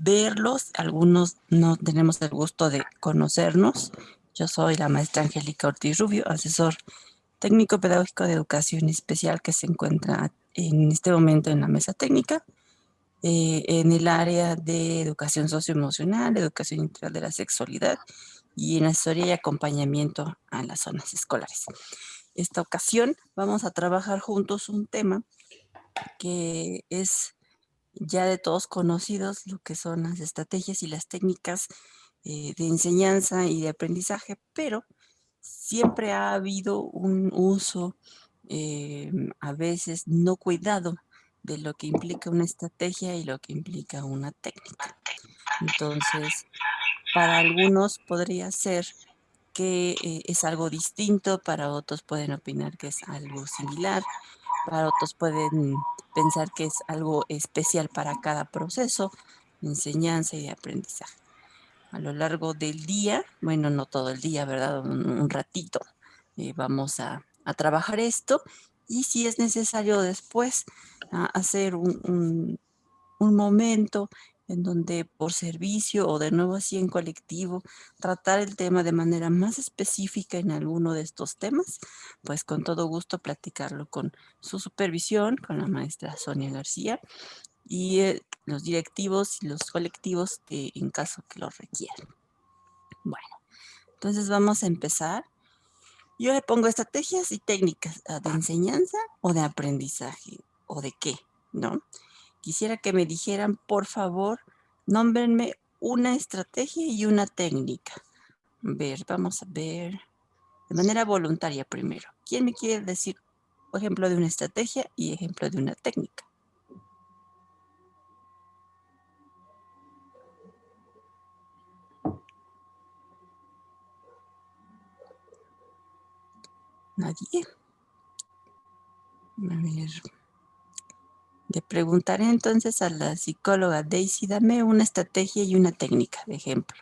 verlos, algunos no tenemos el gusto de conocernos. Yo soy la maestra Angélica Ortiz Rubio, asesor técnico pedagógico de educación especial que se encuentra en este momento en la mesa técnica, en el área de educación socioemocional, educación integral de la sexualidad y en asesoría y acompañamiento a las zonas escolares. Esta ocasión vamos a trabajar juntos un tema que es ya de todos conocidos, lo que son las estrategias y las técnicas de enseñanza y de aprendizaje, pero siempre ha habido un uso a veces no cuidado de lo que implica una estrategia y lo que implica una técnica. Entonces, para algunos podría ser que es algo distinto, para otros pueden opinar que es algo similar, para otros pueden pensar que es algo especial para cada proceso de enseñanza y de aprendizaje. A lo largo del día, bueno, no todo el día, ¿verdad? Un ratito, vamos a trabajar esto y si es necesario después hacer un momento en donde por servicio o de nuevo así en colectivo, tratar el tema de manera más específica en alguno de estos temas, pues con todo gusto platicarlo con su supervisión, con la maestra Sonia García y los directivos y los colectivos en caso que lo requieran. Bueno, entonces vamos a empezar. Yo le pongo estrategias y técnicas de enseñanza o de aprendizaje o de qué, ¿no? Quisiera que me dijeran, por favor, nómbrenme una estrategia y una técnica. Vamos a ver, de manera voluntaria primero. ¿Quién me quiere decir ejemplo de una estrategia y ejemplo de una técnica? Nadie. A ver. Le preguntaré entonces a la psicóloga Daisy, dame una estrategia y una técnica de ejemplo.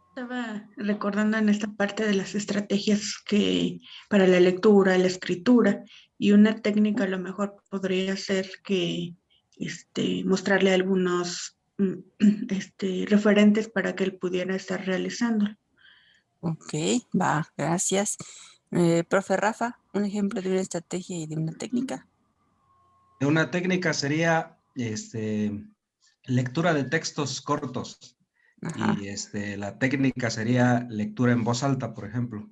Estaba recordando en esta parte de las estrategias que para la lectura, la escritura, y una técnica a lo mejor podría ser que mostrarle algunos referentes para que él pudiera estar realizando. Ok, va, gracias. Profe Rafa, un ejemplo de una estrategia y de una técnica. Una técnica sería lectura de textos cortos. Ajá. Y la técnica sería lectura en voz alta, por ejemplo.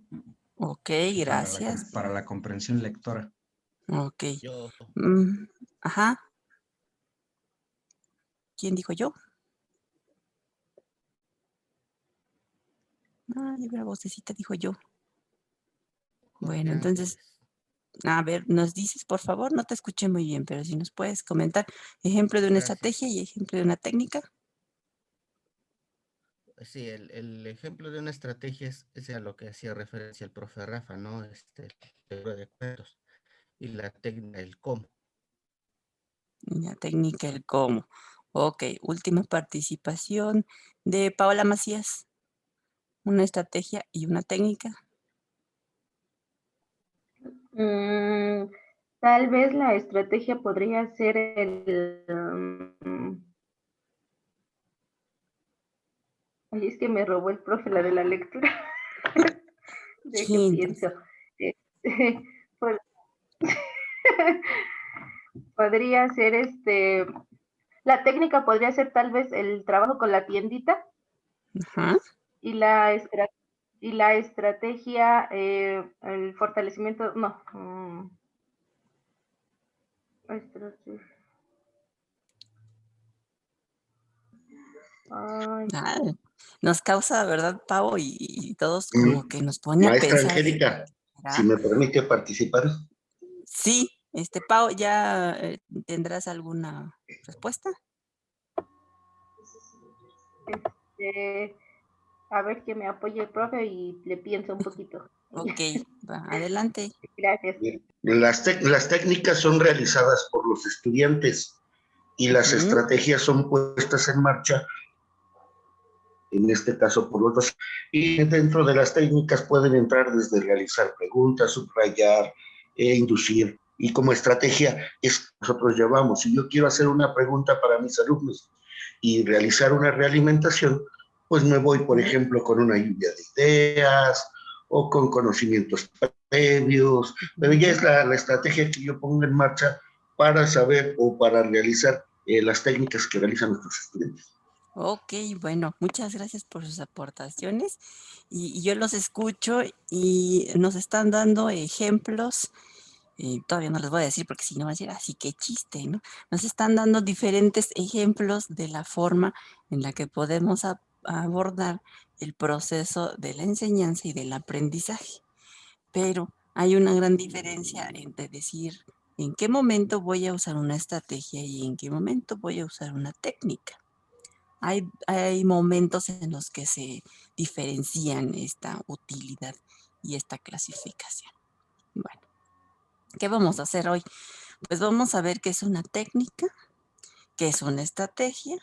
Ok, gracias. Para la comprensión lectora. Ok. Ajá. ¿Quién dijo yo? Ay, una vocecita dijo yo. Bueno, entonces, a ver, nos dices, por favor, no te escuché muy bien, pero si nos puedes comentar ejemplo de una estrategia y ejemplo de una técnica. Sí, el ejemplo de una estrategia es a lo que hacía referencia el profe Rafa, ¿no? Libro de cuentos. Y la técnica, el cómo. La técnica, el cómo. Ok, última participación de Paola Macías. Una estrategia y una técnica. Tal vez la estrategia podría ser Ay, es que me robó el profe la de la lectura. ¿De qué pienso? Podría ser la técnica podría ser tal vez el trabajo con la tiendita. Ajá. Y la estrategia, el fortalecimiento, no. Nos causa, ¿verdad, Pau? Y todos como que nos pone Maestra a pensar. Angélica, si me permite participar. Sí, Pau, ¿ya tendrás alguna respuesta? A ver que me apoye el profe y le pienso un poquito. Ok, va, adelante. Gracias. Las técnicas son realizadas por los estudiantes y las estrategias son puestas en marcha, en este caso por los docentes. Y dentro de las técnicas pueden entrar desde realizar preguntas, subrayar, inducir, y como estrategia es que nosotros llevamos. Si yo quiero hacer una pregunta para mis alumnos y realizar una realimentación, pues me voy, por ejemplo, con una lluvia de ideas o con conocimientos previos, pero ya es la estrategia que yo pongo en marcha para saber o para realizar las técnicas que realizan nuestros estudiantes. Ok, bueno, muchas gracias por sus aportaciones y yo los escucho y nos están dando ejemplos. Todavía no les voy a decir porque si no va a decir, así que chiste, ¿no? Nos están dando diferentes ejemplos de la forma en la que podemos abordar el proceso de la enseñanza y del aprendizaje. Pero hay una gran diferencia entre decir en qué momento voy a usar una estrategia y en qué momento voy a usar una técnica. Hay momentos en los que se diferencian esta utilidad y esta clasificación. Bueno, ¿qué vamos a hacer hoy? Pues vamos a ver qué es una técnica, qué es una estrategia,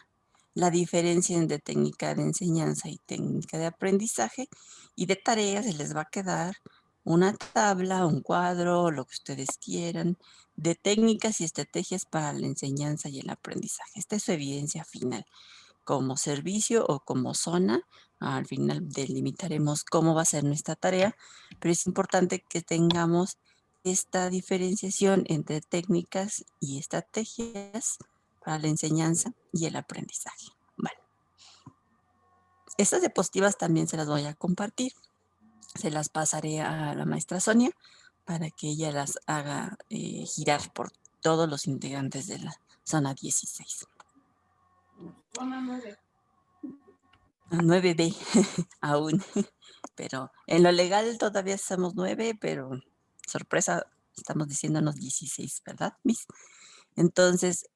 la diferencia entre técnica de enseñanza y técnica de aprendizaje, y de tareas se les va a quedar una tabla, un cuadro, lo que ustedes quieran, de técnicas y estrategias para la enseñanza y el aprendizaje. Esta es su evidencia final. Como servicio o como zona, al final delimitaremos cómo va a ser nuestra tarea, pero es importante que tengamos esta diferenciación entre técnicas y estrategias para la enseñanza y el aprendizaje. Bueno, estas diapositivas también se las voy a compartir. Se las pasaré a la maestra Sonia para que ella las haga girar por todos los integrantes de la zona 16. 9B aún, pero en lo legal todavía somos 9, pero sorpresa, estamos diciéndonos 16, ¿verdad, Miss? Entonces,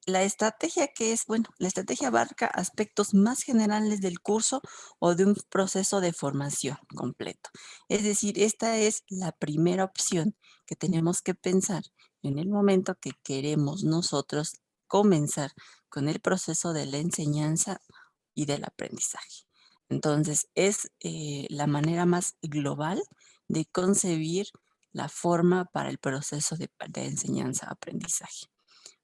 la estrategia que es, bueno, la estrategia abarca aspectos más generales del curso o de un proceso de formación completo. Es decir, esta es la primera opción que tenemos que pensar en el momento que queremos nosotros comenzar con el proceso de la enseñanza y del aprendizaje. Entonces, es la manera más global de concebir la forma para el proceso de enseñanza-aprendizaje.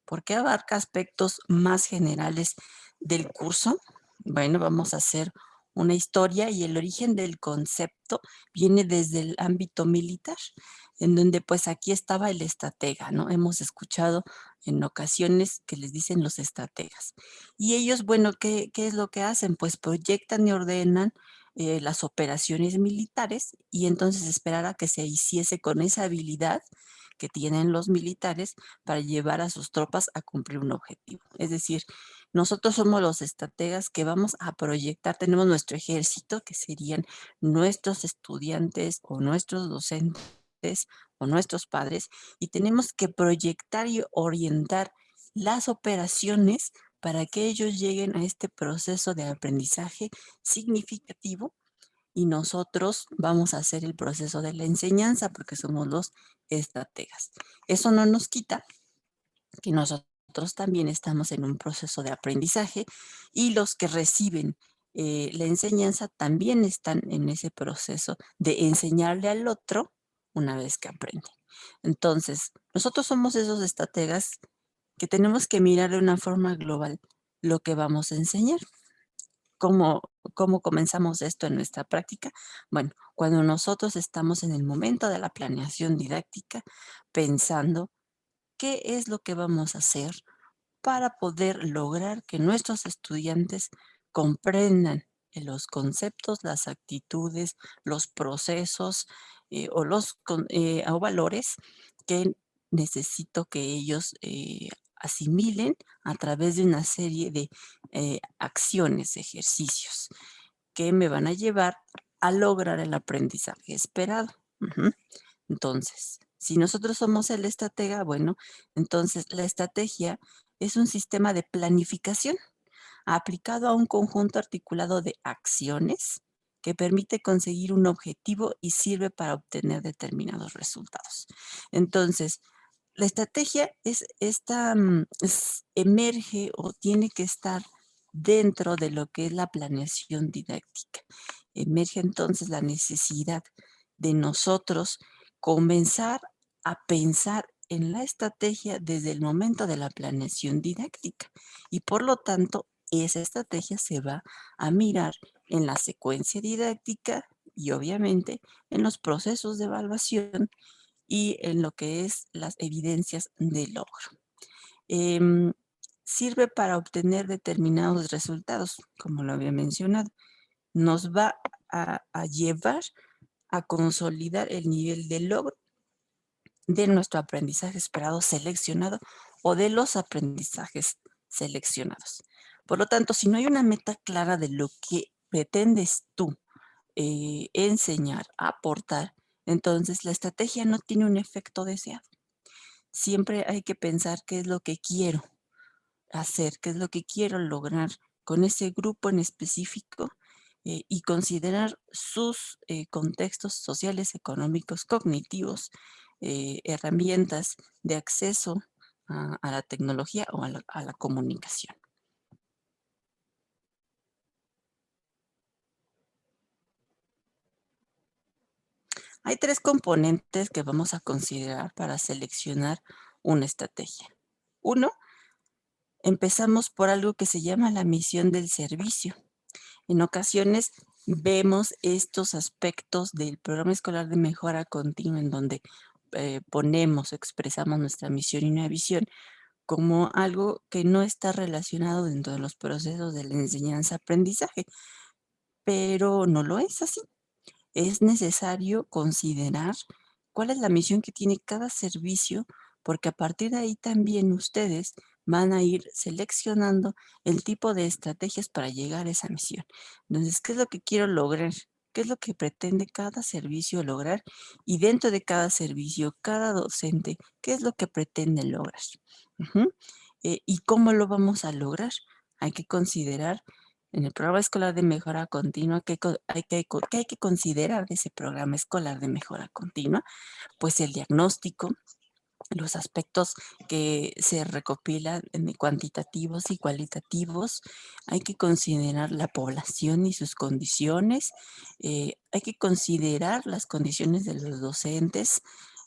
¿Por qué abarca aspectos más generales del curso? Bueno, vamos a hacer una historia y el origen del concepto viene desde el ámbito militar, en donde pues aquí estaba el estratega, ¿no? Hemos escuchado en ocasiones que les dicen los estrategas. Y ellos, bueno, ¿qué es lo que hacen? Pues proyectan y ordenan las operaciones militares y entonces esperar a que se hiciese con esa habilidad que tienen los militares para llevar a sus tropas a cumplir un objetivo. Es decir, nosotros somos los estrategas que vamos a proyectar, tenemos nuestro ejército, que serían nuestros estudiantes o nuestros docentes o nuestros padres, y tenemos que proyectar y orientar las operaciones para que ellos lleguen a este proceso de aprendizaje significativo y nosotros vamos a hacer el proceso de la enseñanza porque somos los estrategas. Eso no nos quita que nosotros también estamos en un proceso de aprendizaje y los que reciben la enseñanza también están en ese proceso de enseñarle al otro una vez que aprende. Entonces, nosotros somos esos estrategas que tenemos que mirar de una forma global lo que vamos a enseñar. ¿Cómo comenzamos esto en nuestra práctica? Bueno, cuando nosotros estamos en el momento de la planeación didáctica, pensando qué es lo que vamos a hacer para poder lograr que nuestros estudiantes comprendan los conceptos, las actitudes, los procesos o valores que necesito que ellos asimilen a través de una serie de acciones, ejercicios que me van a llevar a lograr el aprendizaje esperado. Entonces, si nosotros somos el estratega, bueno, entonces la estrategia es un sistema de planificación aplicado a un conjunto articulado de acciones que permite conseguir un objetivo y sirve para obtener determinados resultados. Entonces, la estrategia emerge o tiene que estar dentro de lo que es la planeación didáctica. Emerge entonces la necesidad de nosotros comenzar a pensar en la estrategia desde el momento de la planeación didáctica y por lo tanto esa estrategia se va a mirar en la secuencia didáctica y obviamente en los procesos de evaluación y en lo que es las evidencias de logro. Sirve para obtener determinados resultados, como lo había mencionado. Nos va a llevar a consolidar el nivel de logro de nuestro aprendizaje esperado seleccionado o de los aprendizajes seleccionados. Por lo tanto, si no hay una meta clara de lo que pretendes tú enseñar, aportar, entonces la estrategia no tiene un efecto deseado. Siempre hay que pensar qué es lo que quiero hacer, qué es lo que quiero lograr con ese grupo en específico y considerar sus contextos sociales, económicos, cognitivos, herramientas de acceso a la tecnología o a la comunicación. Hay 3 componentes que vamos a considerar para seleccionar una estrategia. 1, empezamos por algo que se llama la misión del servicio. En ocasiones vemos estos aspectos del programa escolar de mejora continua en donde expresamos nuestra misión y una visión como algo que no está relacionado dentro de los procesos de la enseñanza-aprendizaje, pero no lo es así. Es necesario considerar cuál es la misión que tiene cada servicio, porque a partir de ahí también ustedes van a ir seleccionando el tipo de estrategias para llegar a esa misión. Entonces, ¿qué es lo que quiero lograr? ¿Qué es lo que pretende cada servicio lograr? Y dentro de cada servicio, cada docente, ¿qué es lo que pretende lograr? ¿Y cómo lo vamos a lograr? Hay que considerar en el programa escolar de mejora continua, ¿qué hay que considerar de ese programa escolar de mejora continua? Pues el diagnóstico, los aspectos que se recopilan cuantitativos y cualitativos. Hay que considerar la población y sus condiciones. Hay que considerar las condiciones de los docentes.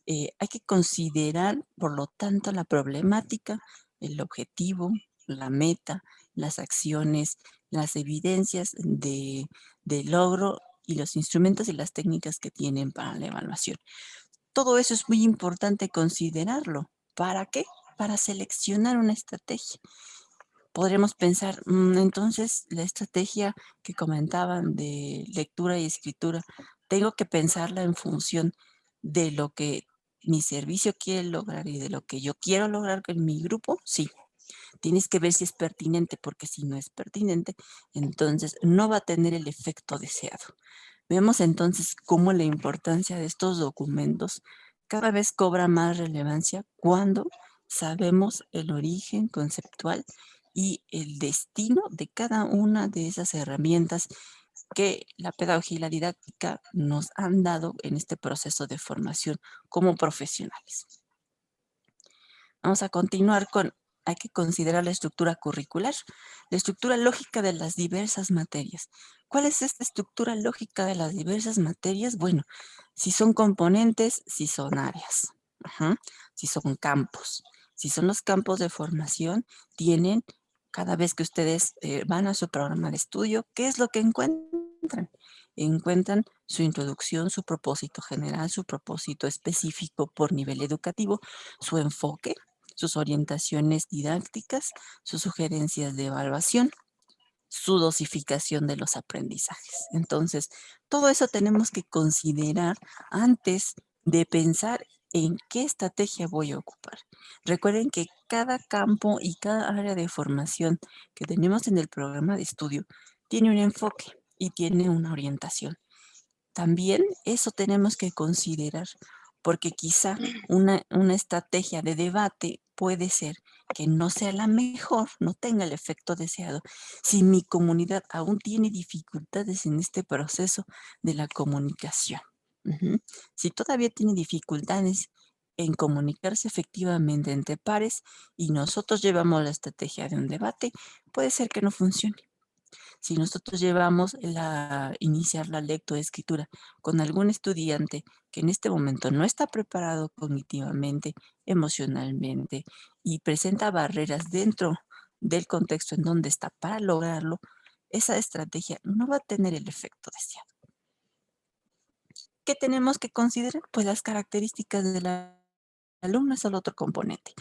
Hay que considerar, por lo tanto, la problemática, el objetivo, la meta, las acciones, las evidencias de logro y los instrumentos y las técnicas que tienen para la evaluación. Todo eso es muy importante considerarlo. ¿Para qué? Para seleccionar una estrategia. Podremos pensar, entonces, la estrategia que comentaban de lectura y escritura, tengo que pensarla en función de lo que mi servicio quiere lograr y de lo que yo quiero lograr con mi grupo. Sí, tienes que ver si es pertinente, porque si no es pertinente, entonces no va a tener el efecto deseado. Vemos entonces cómo la importancia de estos documentos cada vez cobra más relevancia cuando sabemos el origen conceptual y el destino de cada una de esas herramientas que la pedagogía y la didáctica nos han dado en este proceso de formación como profesionales. Vamos a continuar con, hay que considerar la estructura curricular, la estructura lógica de las diversas materias. ¿Cuál es esta estructura lógica de las diversas materias? Bueno, si son componentes, si son áreas, si son campos. Si son los campos de formación, tienen, cada vez que ustedes van a su programa de estudio, ¿qué es lo que encuentran? Encuentran su introducción, su propósito general, su propósito específico por nivel educativo, su enfoque, sus orientaciones didácticas, sus sugerencias de evaluación, su dosificación de los aprendizajes. Entonces, todo eso tenemos que considerar antes de pensar en qué estrategia voy a ocupar. Recuerden que cada campo y cada área de formación que tenemos en el programa de estudio tiene un enfoque y tiene una orientación. También eso tenemos que considerar, porque quizá una estrategia de debate puede ser que no sea la mejor, no tenga el efecto deseado, si mi comunidad aún tiene dificultades en este proceso de la comunicación. Si todavía tiene dificultades en comunicarse efectivamente entre pares y nosotros llevamos la estrategia de un debate, puede ser que no funcione. Si nosotros llevamos iniciar la lectoescritura con algún estudiante que en este momento no está preparado cognitivamente, emocionalmente y presenta barreras dentro del contexto en donde está para lograrlo, esa estrategia no va a tener el efecto deseado. ¿Qué tenemos que considerar? Pues las características del alumno es el otro componente.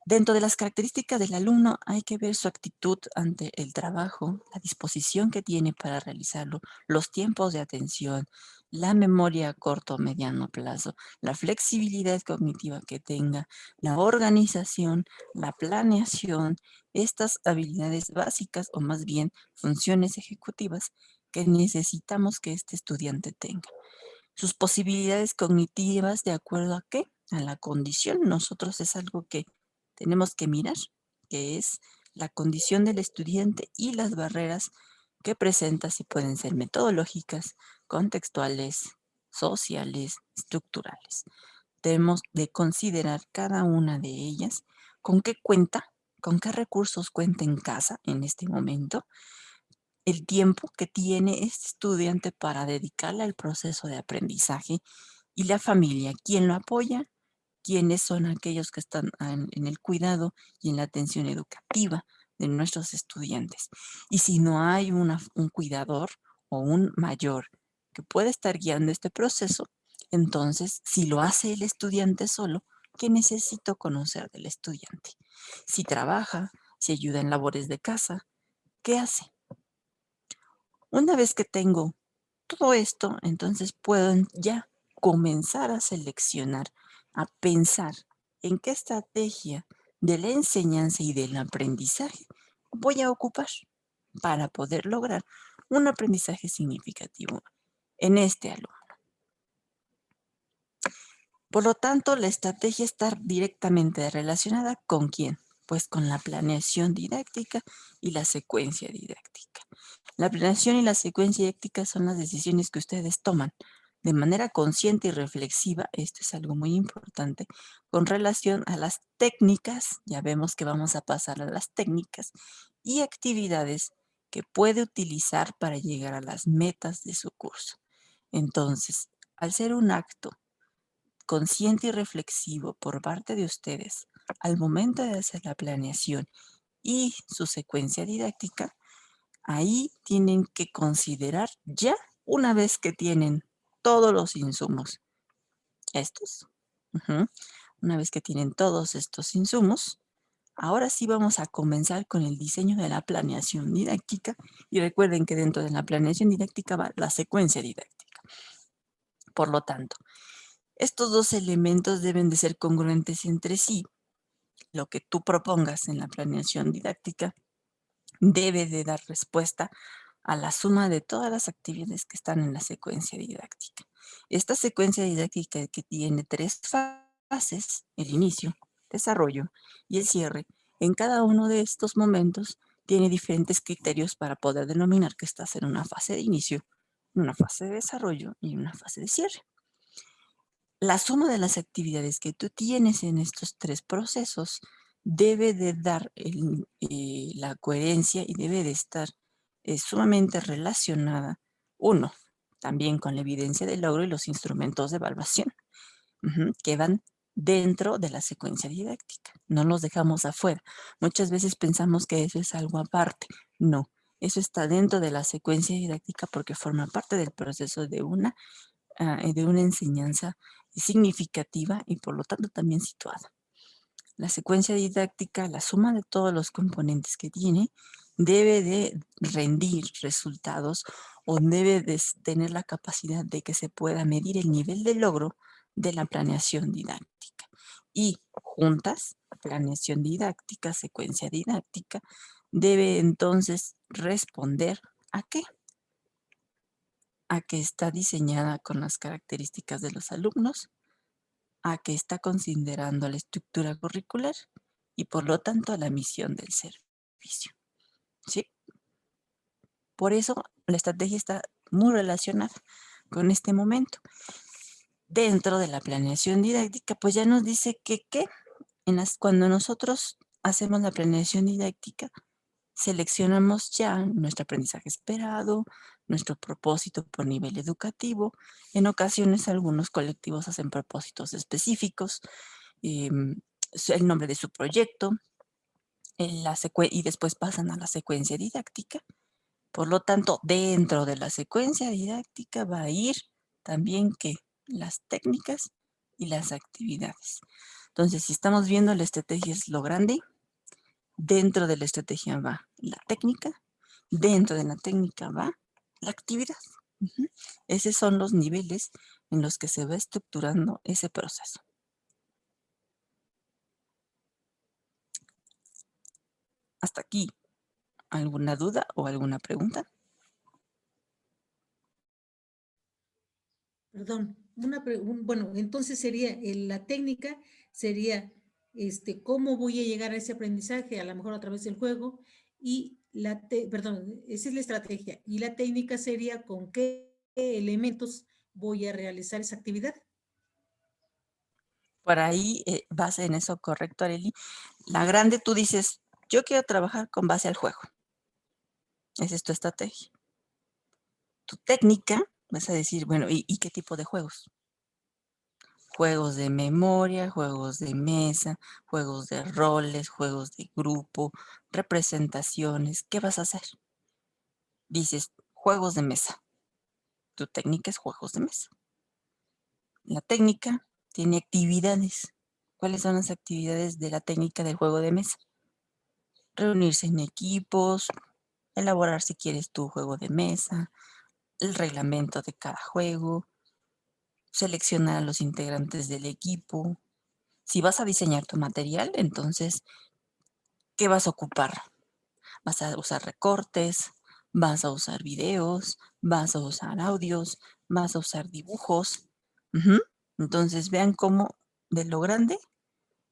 Dentro de las características del alumno hay que ver su actitud ante el trabajo, la disposición que tiene para realizarlo, los tiempos de atención, la memoria a corto o mediano plazo, la flexibilidad cognitiva que tenga, la organización, la planeación, estas habilidades básicas o más bien funciones ejecutivas que necesitamos que este estudiante tenga. Sus posibilidades cognitivas, ¿de acuerdo a qué? A la condición. Nosotros es algo que tenemos que mirar, que es la condición del estudiante y las barreras que presenta, si pueden ser metodológicas, contextuales, sociales, estructurales. Debemos de considerar cada una de ellas, con qué cuenta, con qué recursos cuenta en casa en este momento, el tiempo que tiene este estudiante para dedicarle al proceso de aprendizaje y la familia, quién lo apoya, quiénes son aquellos que están en el cuidado y en la atención educativa de nuestros estudiantes. Y si no hay un cuidador o un mayor que pueda estar guiando este proceso, entonces, si lo hace el estudiante solo, ¿qué necesito conocer del estudiante? Si trabaja, si ayuda en labores de casa, ¿qué hace? Una vez que tengo todo esto, entonces puedo ya comenzar a seleccionar, a pensar en qué estrategia de la enseñanza y del aprendizaje voy a ocupar para poder lograr un aprendizaje significativo en este alumno. Por lo tanto, la estrategia está directamente relacionada ¿con quién? Pues con la planeación didáctica y la secuencia didáctica. La planeación y la secuencia didáctica son las decisiones que ustedes toman de manera consciente y reflexiva. Esto es algo muy importante con relación a las técnicas. Ya vemos que vamos a pasar a las técnicas y actividades que puede utilizar para llegar a las metas de su curso. Entonces, al ser un acto consciente y reflexivo por parte de ustedes al momento de hacer la planeación y su secuencia didáctica, ahí tienen que considerar ya, una vez que tienen todos los insumos, estos, una vez que tienen todos estos insumos, ahora sí vamos a comenzar con el diseño de la planeación didáctica y recuerden que dentro de la planeación didáctica va la secuencia didáctica. Por lo tanto, estos dos elementos deben de ser congruentes entre sí. Lo que tú propongas en la planeación didáctica debe de dar respuesta a la suma de todas las actividades que están en la secuencia didáctica. Esta secuencia didáctica que tiene 3 fases, el inicio, desarrollo y el cierre, en cada uno de estos momentos tiene diferentes criterios para poder denominar que estás en una fase de inicio, una fase de desarrollo y una fase de cierre. La suma de las actividades que tú tienes en estos 3 procesos debe de dar la coherencia y debe de estar sumamente relacionada, uno, también con la evidencia del logro y los instrumentos de evaluación que van dentro de la secuencia didáctica. No los dejamos afuera. Muchas veces pensamos que eso es algo aparte. No, eso está dentro de la secuencia didáctica porque forma parte del proceso de una enseñanza significativa y por lo tanto también situada. La secuencia didáctica, la suma de todos los componentes que tiene, debe de rendir resultados o debe de tener la capacidad de que se pueda medir el nivel de logro de la planeación didáctica. Y juntas, planeación didáctica, secuencia didáctica, debe entonces responder ¿a qué? A que está diseñada con las características de los alumnos, a que está considerando la estructura curricular y por lo tanto a la misión del servicio. ¿Sí? Por eso la estrategia está muy relacionada con este momento. Dentro de la planeación didáctica, pues ya nos dice que cuando nosotros hacemos la planeación didáctica, seleccionamos ya nuestro aprendizaje esperado, nuestro propósito por nivel educativo. En ocasiones algunos colectivos hacen propósitos específicos, el nombre de su proyecto, y después pasan a la secuencia didáctica. Por lo tanto, dentro de la secuencia didáctica va a ir también que las técnicas y las actividades. Entonces, si estamos viendo la estrategia es lo grande, dentro de la estrategia va la técnica, dentro de la técnica va la actividad. Esos son los niveles en los que se va estructurando ese proceso. Hasta aquí, ¿alguna duda o alguna pregunta? Perdón, bueno, entonces sería, la técnica sería, cómo voy a llegar a ese aprendizaje, a lo mejor a través del juego, y perdón, esa es la estrategia, y la técnica sería con qué elementos voy a realizar esa actividad. Por ahí vas en eso correcto, Arely. La grande tú dices, yo quiero trabajar con base al juego. Esa es tu estrategia. Tu técnica, vas a decir, bueno, ¿y qué tipo de juegos? Juegos de memoria, juegos de mesa, juegos de roles, juegos de grupo, representaciones. ¿Qué vas a hacer? Dices, juegos de mesa. Tu técnica es juegos de mesa. La técnica tiene actividades. ¿Cuáles son las actividades de la técnica del juego de mesa? Reunirse en equipos, elaborar si quieres tu juego de mesa, el reglamento de cada juego, seleccionar a los integrantes del equipo. Si vas a diseñar tu material, entonces, ¿qué vas a ocupar? Vas a usar recortes, vas a usar videos, vas a usar audios, vas a usar dibujos. Entonces, vean cómo de lo grande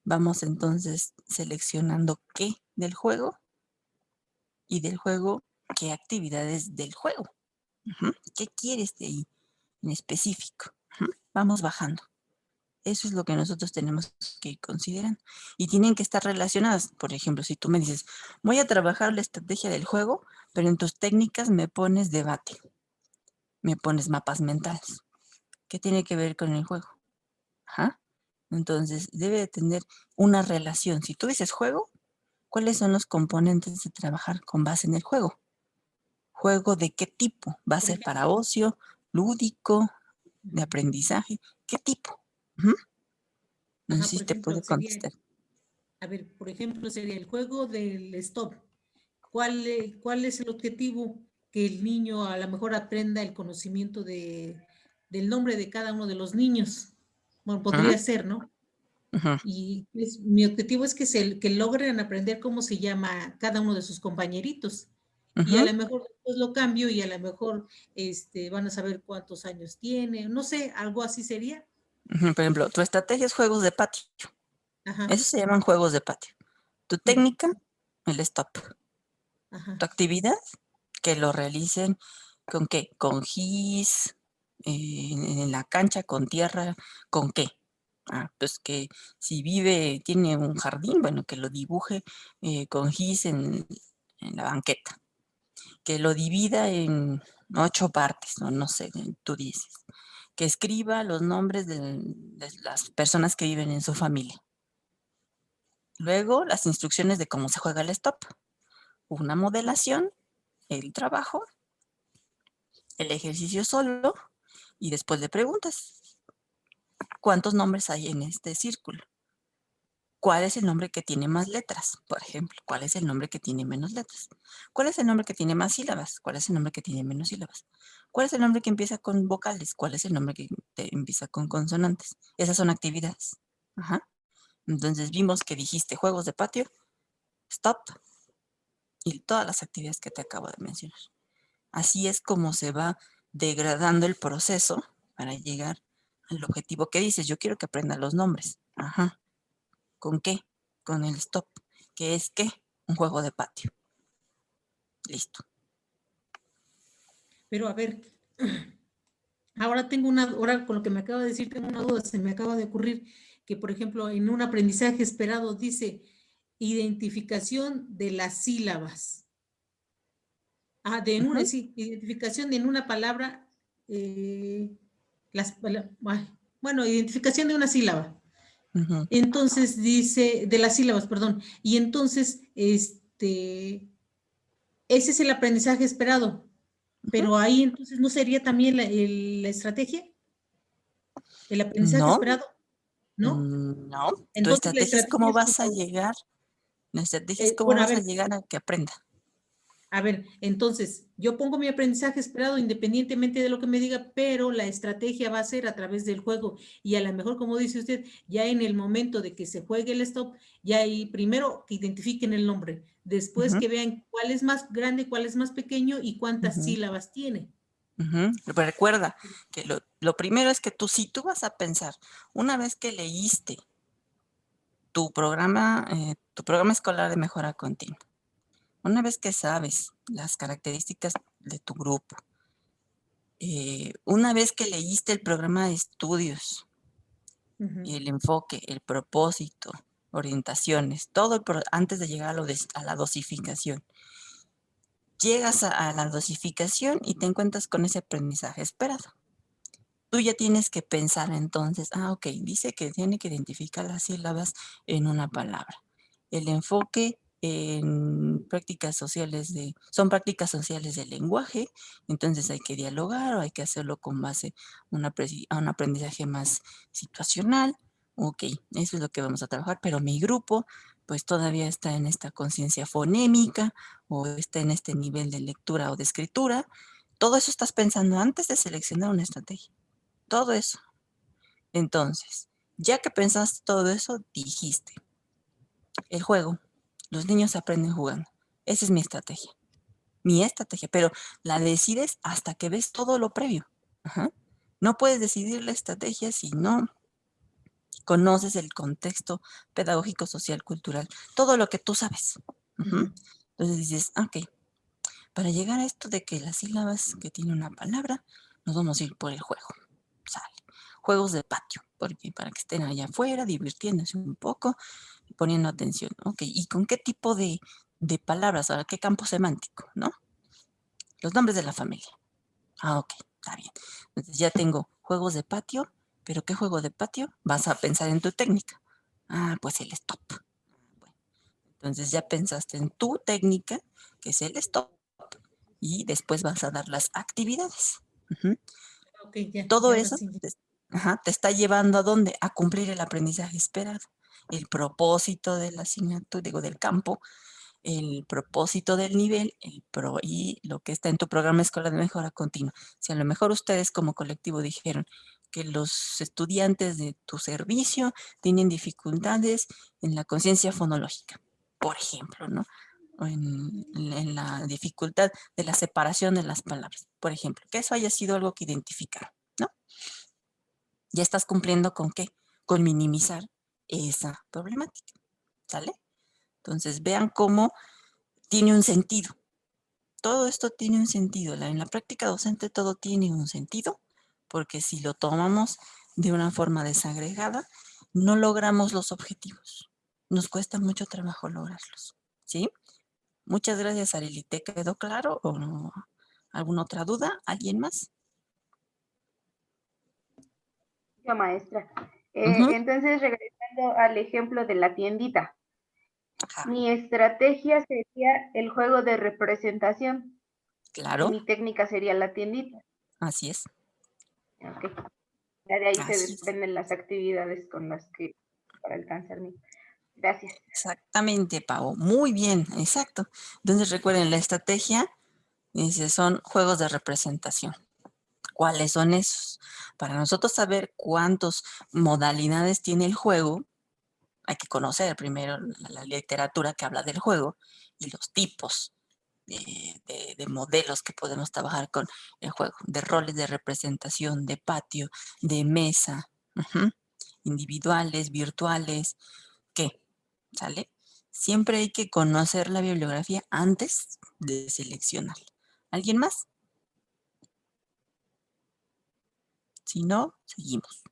vamos entonces seleccionando qué del juego y del juego qué actividades del juego. ¿Qué quieres de ahí en específico? Vamos bajando. Eso es lo que nosotros tenemos que ir considerando. Y tienen que estar relacionadas. Por ejemplo, si tú me dices, voy a trabajar la estrategia del juego, pero en tus técnicas me pones debate, me pones mapas mentales. ¿Qué tiene que ver con el juego? Entonces, debe de tener una relación. Si tú dices juego, ¿cuáles son los componentes de trabajar con base en el juego? ¿Juego de qué tipo? ¿Va a ser para ocio, lúdico, de aprendizaje? ¿Qué tipo? No sé si te puede contestar. A ver, por ejemplo, sería el juego del stop. ¿Cuál es el objetivo? Que el niño a lo mejor aprenda el conocimiento del nombre de cada uno de los niños. Bueno, podría ser, ¿no? Y mi objetivo es que logren aprender cómo se llama cada uno de sus compañeritos. Y a lo mejor después lo cambio y a lo mejor van a saber cuántos años tiene. No sé, algo así sería. Por ejemplo, tu estrategia es juegos de patio. Esos se llaman juegos de patio. Tu técnica, el stop. Tu actividad, que lo realicen ¿con qué? Con gis, en la cancha, con tierra, ¿con qué? Pues que si tiene un jardín, bueno, que lo dibuje con gis en la banqueta. Que lo divida en 8 partes, no sé, tú dices. Que escriba los nombres de las personas que viven en su familia. Luego, las instrucciones de cómo se juega el stop. Una modelación, el trabajo, el ejercicio solo y después le preguntas, ¿cuántos nombres hay en este círculo? ¿Cuál es el nombre que tiene más letras? Por ejemplo, ¿cuál es el nombre que tiene menos letras? ¿Cuál es el nombre que tiene más sílabas? ¿Cuál es el nombre que tiene menos sílabas? ¿Cuál es el nombre que empieza con vocales? ¿Cuál es el nombre que empieza con consonantes? Esas son actividades. Entonces vimos que dijiste juegos de patio, stop y todas las actividades que te acabo de mencionar. Así es como se va degradando el proceso para llegar al objetivo que dices. Yo quiero que aprenda los nombres. ¿Con qué? Con el stop. ¿Qué es qué? Un juego de patio. Listo. Pero a ver, ahora con lo que me acaba de decir, tengo una duda, se me acaba de ocurrir que, por ejemplo, en un aprendizaje esperado dice identificación de las sílabas. Sí, identificación de en una palabra, bueno, identificación de una sílaba. Entonces dice, de las sílabas, perdón. Y entonces, ese es el aprendizaje esperado. Pero ahí entonces no sería también la estrategia, el aprendizaje No, esperado, ¿no? no. Tu Entonces la estrategia es estrategia cómo es vas a como, llegar. La estrategia es cómo bueno, a vas a ver, llegar a que aprenda. entonces, yo pongo mi aprendizaje esperado independientemente de lo que me diga, pero la estrategia va a ser a través del juego. Y a lo mejor, como dice usted, ya en el momento de que se juegue el stop, ya ahí primero que identifiquen el nombre, después que vean cuál es más grande, cuál es más pequeño y cuántas sílabas tiene. Pero recuerda que lo primero es que si tú vas a pensar, una vez que leíste tu programa escolar de mejora continua, una vez que sabes las características de tu grupo, una vez que leíste el programa de estudios, y el enfoque, el propósito, orientaciones, todo antes de llegar a la dosificación. Llegas a la dosificación y te encuentras con ese aprendizaje esperado. Tú ya tienes que pensar entonces, ok, dice que tiene que identificar las sílabas en una palabra. El enfoque en prácticas sociales son prácticas sociales del lenguaje, entonces hay que dialogar o hay que hacerlo con base a un aprendizaje más situacional. Ok, eso es lo que vamos a trabajar, pero mi grupo pues todavía está en esta conciencia fonémica o está en este nivel de lectura o de escritura. Todo eso estás pensando antes de seleccionar una estrategia. Todo eso. Entonces, ya que pensaste todo eso, dijiste, el juego, los niños aprenden jugando. Esa es mi estrategia. Pero la decides hasta que ves todo lo previo. No puedes decidir la estrategia si no conoces el contexto pedagógico, social, cultural, todo lo que tú sabes. Entonces dices, ok, para llegar a esto de que las sílabas que tiene una palabra, nos vamos a ir por el juego. Sale. Juegos de patio, porque para que estén allá afuera, divirtiéndose un poco, poniendo atención. Ok, ¿y con qué tipo de palabras? Ahora, ¿qué campo semántico, no? Los nombres de la familia. Ok, está bien. Entonces ya tengo juegos de patio, pero ¿qué juego de patio? Vas a pensar en tu técnica. Pues el stop. Bueno, entonces ya pensaste en tu técnica, que es el stop, y después vas a dar las actividades. Todo eso te está llevando ¿a dónde? A cumplir el aprendizaje esperado. El propósito de la asignatura, del campo, el propósito del nivel y lo que está en tu programa escolar de mejora continua. Si a lo mejor ustedes como colectivo dijeron que los estudiantes de tu servicio tienen dificultades en la conciencia fonológica, por ejemplo, ¿no? O en la dificultad de la separación de las palabras, por ejemplo, que eso haya sido algo que identificaron, ¿no? Ya estás cumpliendo ¿con qué? Con minimizar esa problemática, ¿sale? Entonces vean cómo tiene un sentido. Todo esto tiene un sentido. En la práctica docente todo tiene un sentido, porque si lo tomamos de una forma desagregada, no logramos los objetivos. Nos cuesta mucho trabajo lograrlos, ¿sí? Muchas gracias, Arely. ¿Te quedó claro o no? ¿Alguna otra duda? ¿Alguien más? Yo, maestra. Entonces, regresando al ejemplo de la tiendita. Mi estrategia sería el juego de representación. Claro. Y mi técnica sería la tiendita. Así es. Okay. Ya de ahí se desprenden las actividades con las que para alcanzar mi. Gracias. Exactamente, Pau. Muy bien, exacto. Entonces recuerden, la estrategia son juegos de representación. ¿Cuáles son esos? Para nosotros saber cuántas modalidades tiene el juego, hay que conocer primero la literatura que habla del juego y los tipos de modelos que podemos trabajar con el juego, de roles de representación, de patio, de mesa, individuales, virtuales, ¿qué? ¿Sale? Siempre hay que conocer la bibliografía antes de seleccionar. ¿Alguien más? Si no, seguimos.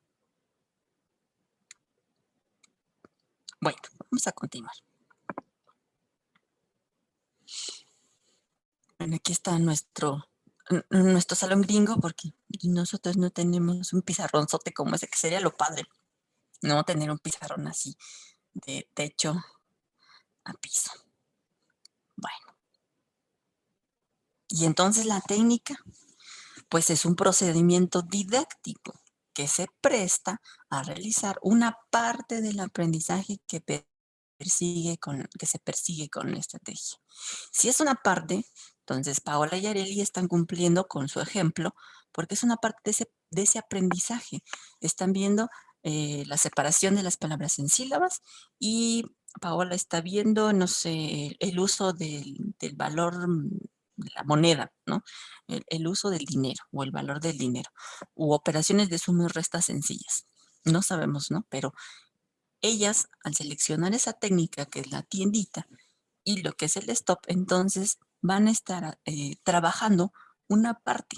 Bueno, vamos a continuar. Bueno, aquí está nuestro salón gringo, porque nosotros no tenemos un pizarronzote como ese, que sería lo padre, no tener un pizarrón así de techo a piso. Bueno. Y entonces la técnica, pues es un procedimiento didáctico que se presta a realizar una parte del aprendizaje que se persigue con la estrategia. Si es una parte, entonces Paola y Arely están cumpliendo con su ejemplo, porque es una parte de ese aprendizaje. Están viendo la separación de las palabras en sílabas, y Paola está viendo, no sé, el uso del valor de la moneda, ¿no? El uso del dinero o el valor del dinero, u operaciones de suma y resta sencillas. No sabemos, ¿no? Pero ellas, al seleccionar esa técnica que es la tiendita y lo que es el stop, entonces van a estar trabajando una parte,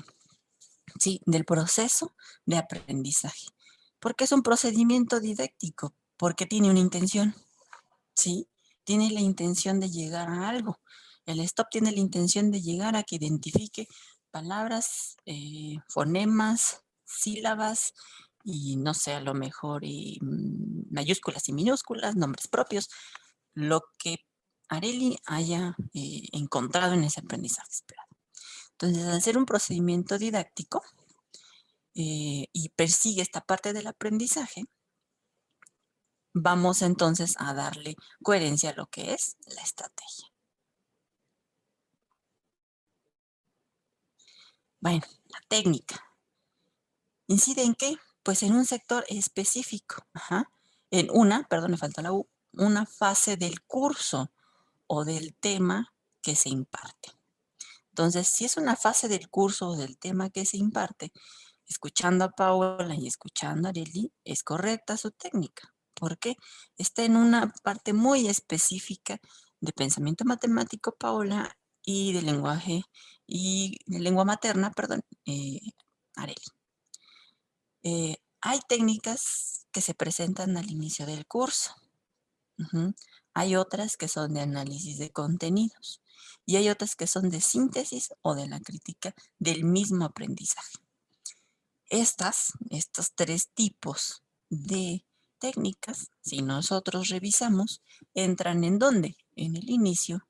¿sí?, del proceso de aprendizaje. ¿Por qué es un procedimiento didáctico? Porque tiene una intención, ¿sí? Tiene la intención de llegar a algo. El stop tiene la intención de llegar a que identifique palabras, fonemas, sílabas y no sé, a lo mejor mayúsculas y minúsculas, nombres propios, lo que Arely haya encontrado en ese aprendizaje esperado. Entonces, al ser un procedimiento didáctico y persigue esta parte del aprendizaje, vamos entonces a darle coherencia a lo que es la estrategia. Bueno, la técnica. ¿Incide en qué? Pues en un sector específico. En me falta la U, una fase del curso o del tema que se imparte. Entonces, si es una fase del curso o del tema que se imparte, escuchando a Paola y escuchando a Arely, es correcta su técnica. ¿Por qué? Está en una parte muy específica de pensamiento matemático, Paola, y de lenguaje, y de lengua materna, Arely. Hay técnicas que se presentan al inicio del curso. Hay otras que son de análisis de contenidos y hay otras que son de síntesis o de la crítica del mismo aprendizaje. Estos tres tipos de técnicas, si nosotros revisamos, entran ¿en dónde? En el inicio,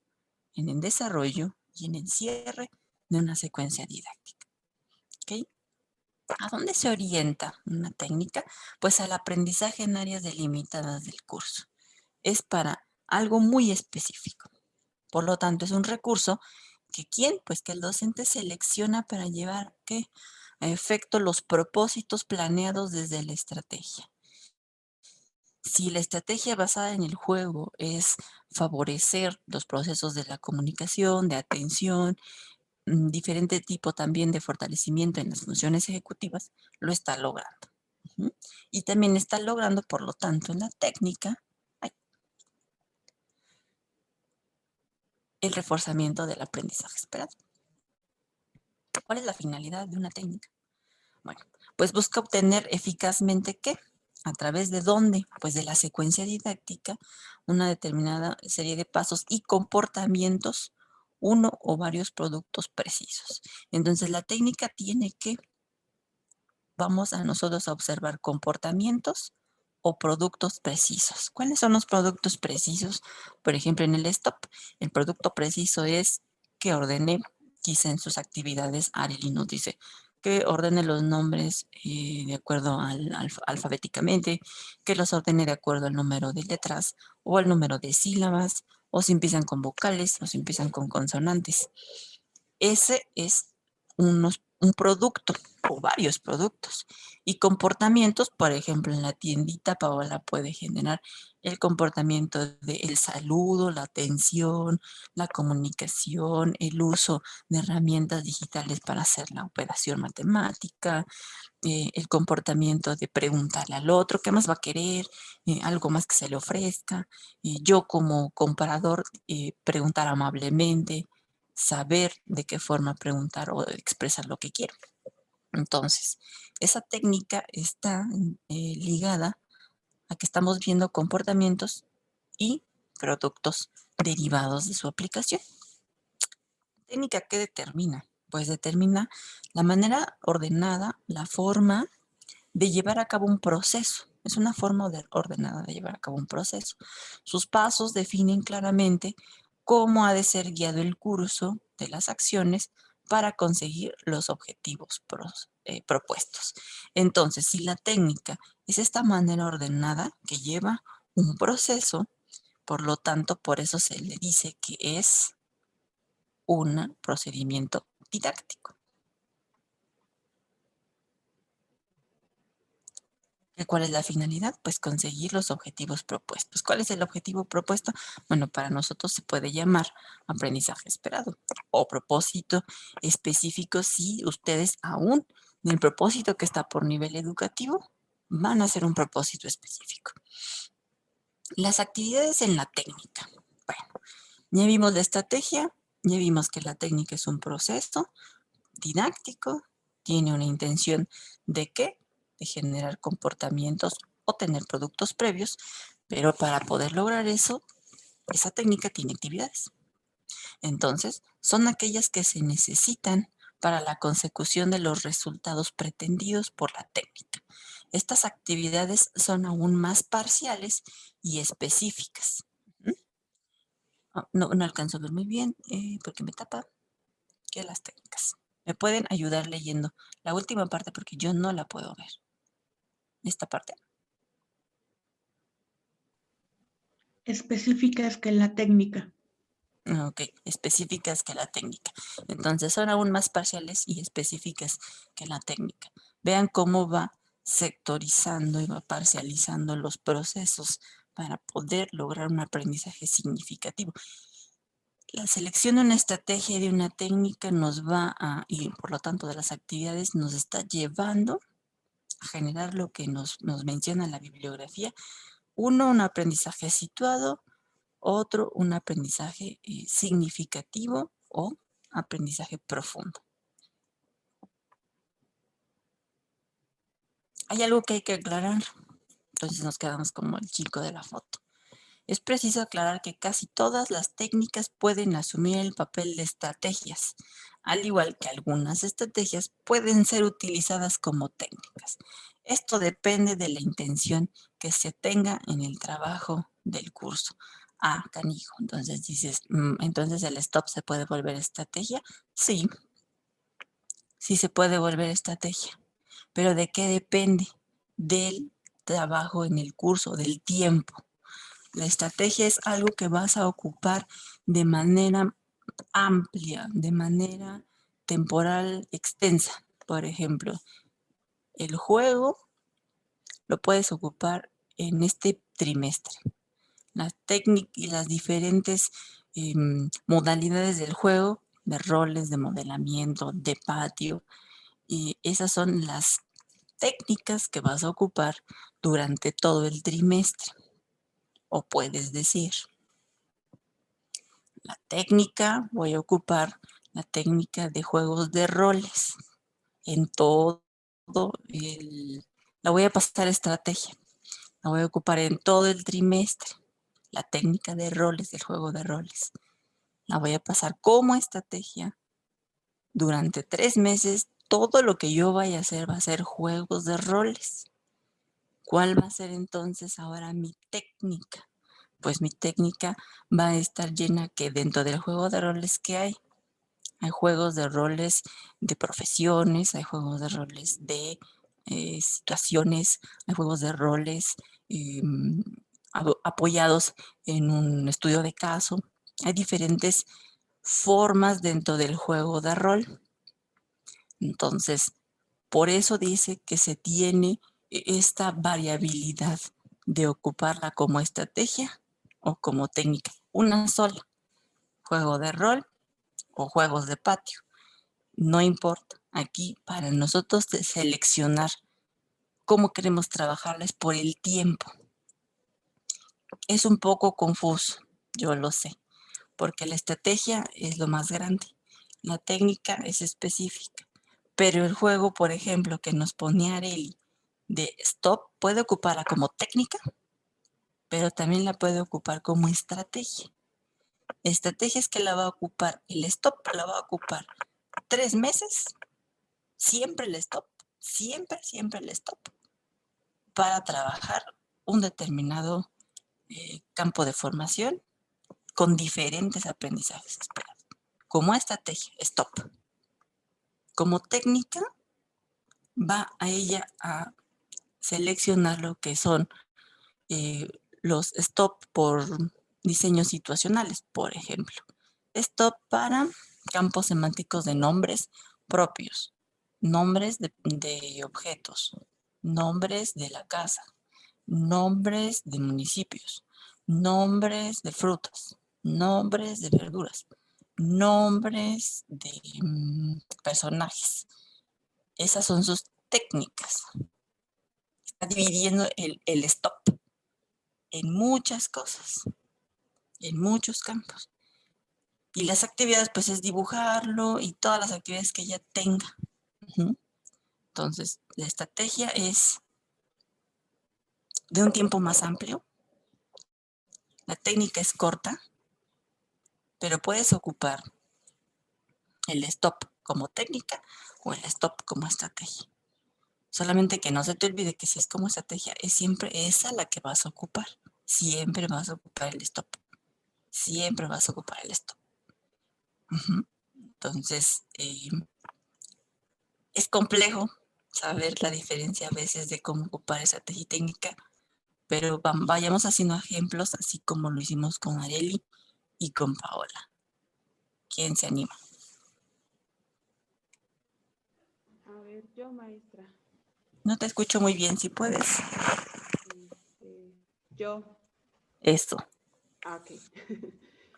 en el desarrollo y en el cierre de una secuencia didáctica. ¿Ok? ¿A dónde se orienta una técnica? Pues al aprendizaje en áreas delimitadas del curso. Es para algo muy específico. Por lo tanto, es un recurso que Pues que el docente selecciona para llevar a efecto los propósitos planeados desde la estrategia. Si la estrategia basada en el juego es favorecer los procesos de la comunicación, de atención, diferente tipo también de fortalecimiento en las funciones ejecutivas, lo está logrando. Y también está logrando, por lo tanto, en la técnica, el reforzamiento del aprendizaje esperado. ¿Cuál es la finalidad de una técnica? Bueno, pues busca obtener eficazmente ¿qué? ¿A través de dónde? Pues de la secuencia didáctica, una determinada serie de pasos y comportamientos, uno o varios productos precisos. Entonces, la técnica tiene que, vamos a nosotros a observar comportamientos o productos precisos. ¿Cuáles son los productos precisos? Por ejemplo, en el stop, el producto preciso es que ordene, quizá en sus actividades, Arely nos dice que ordene los nombres de acuerdo alfabéticamente, que los ordene de acuerdo al número de letras o al número de sílabas, o si empiezan con vocales o si empiezan con consonantes. Ese es un producto o varios productos. Y comportamientos, por ejemplo, en la tiendita, Paola puede generar el comportamiento del saludo, la atención, la comunicación, el uso de herramientas digitales para hacer la operación matemática, el comportamiento de preguntarle al otro qué más va a querer, algo más que se le ofrezca. Yo como comprador, preguntar amablemente, saber de qué forma preguntar o expresar lo que quiero. Entonces, esa técnica está ligada a que estamos viendo comportamientos y productos derivados de su aplicación. técnica, ¿qué determina? Pues determina la manera ordenada, la forma de llevar a cabo un proceso. Es una forma ordenada de llevar a cabo un proceso. Sus pasos definen claramente cómo ha de ser guiado el curso de las acciones para conseguir los objetivos propuestos. Entonces, si la técnica es esta manera ordenada que lleva un proceso, por lo tanto, por eso se le dice que es un procedimiento didáctico. ¿Cuál es la finalidad? Pues conseguir los objetivos propuestos. ¿Cuál es el objetivo propuesto? Bueno, para nosotros se puede llamar aprendizaje esperado o propósito específico si ustedes aún del propósito que está por nivel educativo van a hacer un propósito específico. Las actividades en la técnica. Bueno, ya vimos la estrategia, ya vimos que la técnica es un proceso didáctico, tiene una intención de ¿qué? De generar comportamientos o tener productos previos, pero para poder lograr eso, esa técnica tiene actividades. Entonces, son aquellas que se necesitan para la consecución de los resultados pretendidos por la técnica. Estas actividades son aún más parciales y específicas. No alcanzo a ver muy bien porque me tapa que las técnicas. Me pueden ayudar leyendo la última parte porque yo no la puedo ver. Esta parte. Específicas que la técnica. Ok, específicas que la técnica. Entonces son aún más parciales y específicas que la técnica. Vean cómo va sectorizando y va parcializando los procesos para poder lograr un aprendizaje significativo. La selección de una estrategia y de una técnica nos va a, y por lo tanto de las actividades, nos está llevando a generar lo que nos menciona la bibliografía. Uno, un aprendizaje situado. Otro, un aprendizaje significativo o aprendizaje profundo. Hay algo que hay que aclarar. Entonces nos quedamos como el chico de la foto. Es preciso aclarar que casi todas las técnicas pueden asumir el papel de estrategias, al igual que algunas estrategias pueden ser utilizadas como técnicas. Esto depende de la intención que se tenga en el trabajo del curso. Ah, canijo. Entonces dices, ¿entonces el stop se puede volver estrategia? Sí, sí se puede volver estrategia. ¿Pero de qué depende? Del trabajo en el curso, del tiempo. La estrategia es algo que vas a ocupar de manera amplia, de manera temporal extensa. Por ejemplo, el juego lo puedes ocupar en este trimestre. Las técnicas y las diferentes modalidades del juego, de roles, de modelamiento, de patio, y esas son las técnicas que vas a ocupar durante todo el trimestre. O puedes decir, la técnica, voy a ocupar la técnica de juegos de roles en todo la voy a pasar estrategia, la voy a ocupar en todo el trimestre, la técnica de roles, del juego de roles, la voy a pasar como estrategia durante 3 meses. Todo lo que yo vaya a hacer va a ser juegos de roles. ¿Cuál va a ser entonces ahora mi técnica? Pues mi técnica va a estar llena que dentro del juego de roles que hay juegos de roles de profesiones, hay juegos de roles de situaciones, hay juegos de roles apoyados en un estudio de caso. Hay diferentes formas dentro del juego de rol. Entonces, por eso dice que se tiene esta variabilidad de ocuparla como estrategia o como técnica. Una sola. Juego de rol o juegos de patio. No importa. Aquí para nosotros de seleccionar cómo queremos trabajarles por el tiempo. Es un poco confuso, yo lo sé, porque la estrategia es lo más grande. La técnica es específica. Pero el juego, por ejemplo, que nos pone Areli de stop, puede ocuparla como técnica, pero también la puede ocupar como estrategia. estrategias que la va a ocupar, el stop la va a ocupar 3 meses, siempre el stop, siempre el stop, para trabajar un determinado campo de formación con diferentes aprendizajes esperados. Como estrategia, stop. Como técnica, va a ella a seleccionar lo que son los stop por diseños situacionales, por ejemplo. Stop para campos semánticos de nombres propios, nombres de objetos, nombres de la casa, nombres de municipios, nombres de frutas, nombres de verduras, nombres de personajes. Esas son sus técnicas. Está dividiendo el stop en muchas cosas, en muchos campos. Y las actividades, pues, es dibujarlo y todas las actividades que ella tenga. Entonces, la estrategia es de un tiempo más amplio. La técnica es corta, pero puedes ocupar el stop como técnica o el stop como estrategia. Solamente que no se te olvide que si es como estrategia, es siempre esa la que vas a ocupar. Siempre vas a ocupar el stop. Siempre vas a ocupar el stop. Entonces, es complejo saber la diferencia a veces de cómo ocupar estrategia y técnica, pero vayamos haciendo ejemplos así como lo hicimos con Areli y con Paola. ¿Quién se anima? A ver, yo, maestra. No te escucho muy bien, si puedes. Yo. Eso. Ok.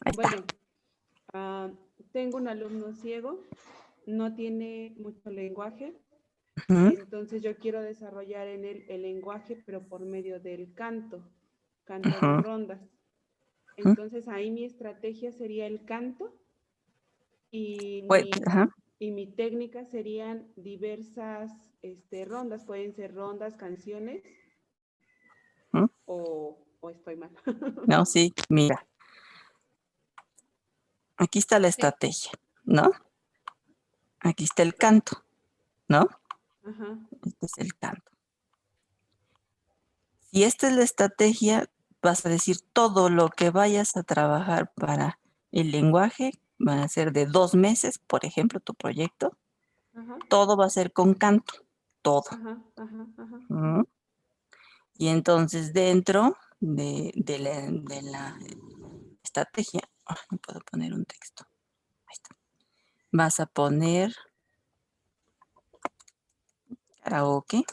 Ahí bueno, está. Tengo un alumno ciego, no tiene mucho lenguaje, entonces yo quiero desarrollar en él el lenguaje, pero por medio del canto de rondas. Entonces ahí mi estrategia sería el canto y mi técnica serían diversas rondas, pueden ser rondas, canciones, o estoy mal. No, sí, mira. Aquí está la estrategia, ¿no? Aquí está el canto, ¿no? Este es el canto. Si esta es la estrategia, vas a decir todo lo que vayas a trabajar para el lenguaje, van a ser de 2 meses, por ejemplo, tu proyecto. Todo va a ser con canto, todo. Y entonces dentro de la estrategia, no puedo poner un texto. Ahí está. Vas a poner karaoke.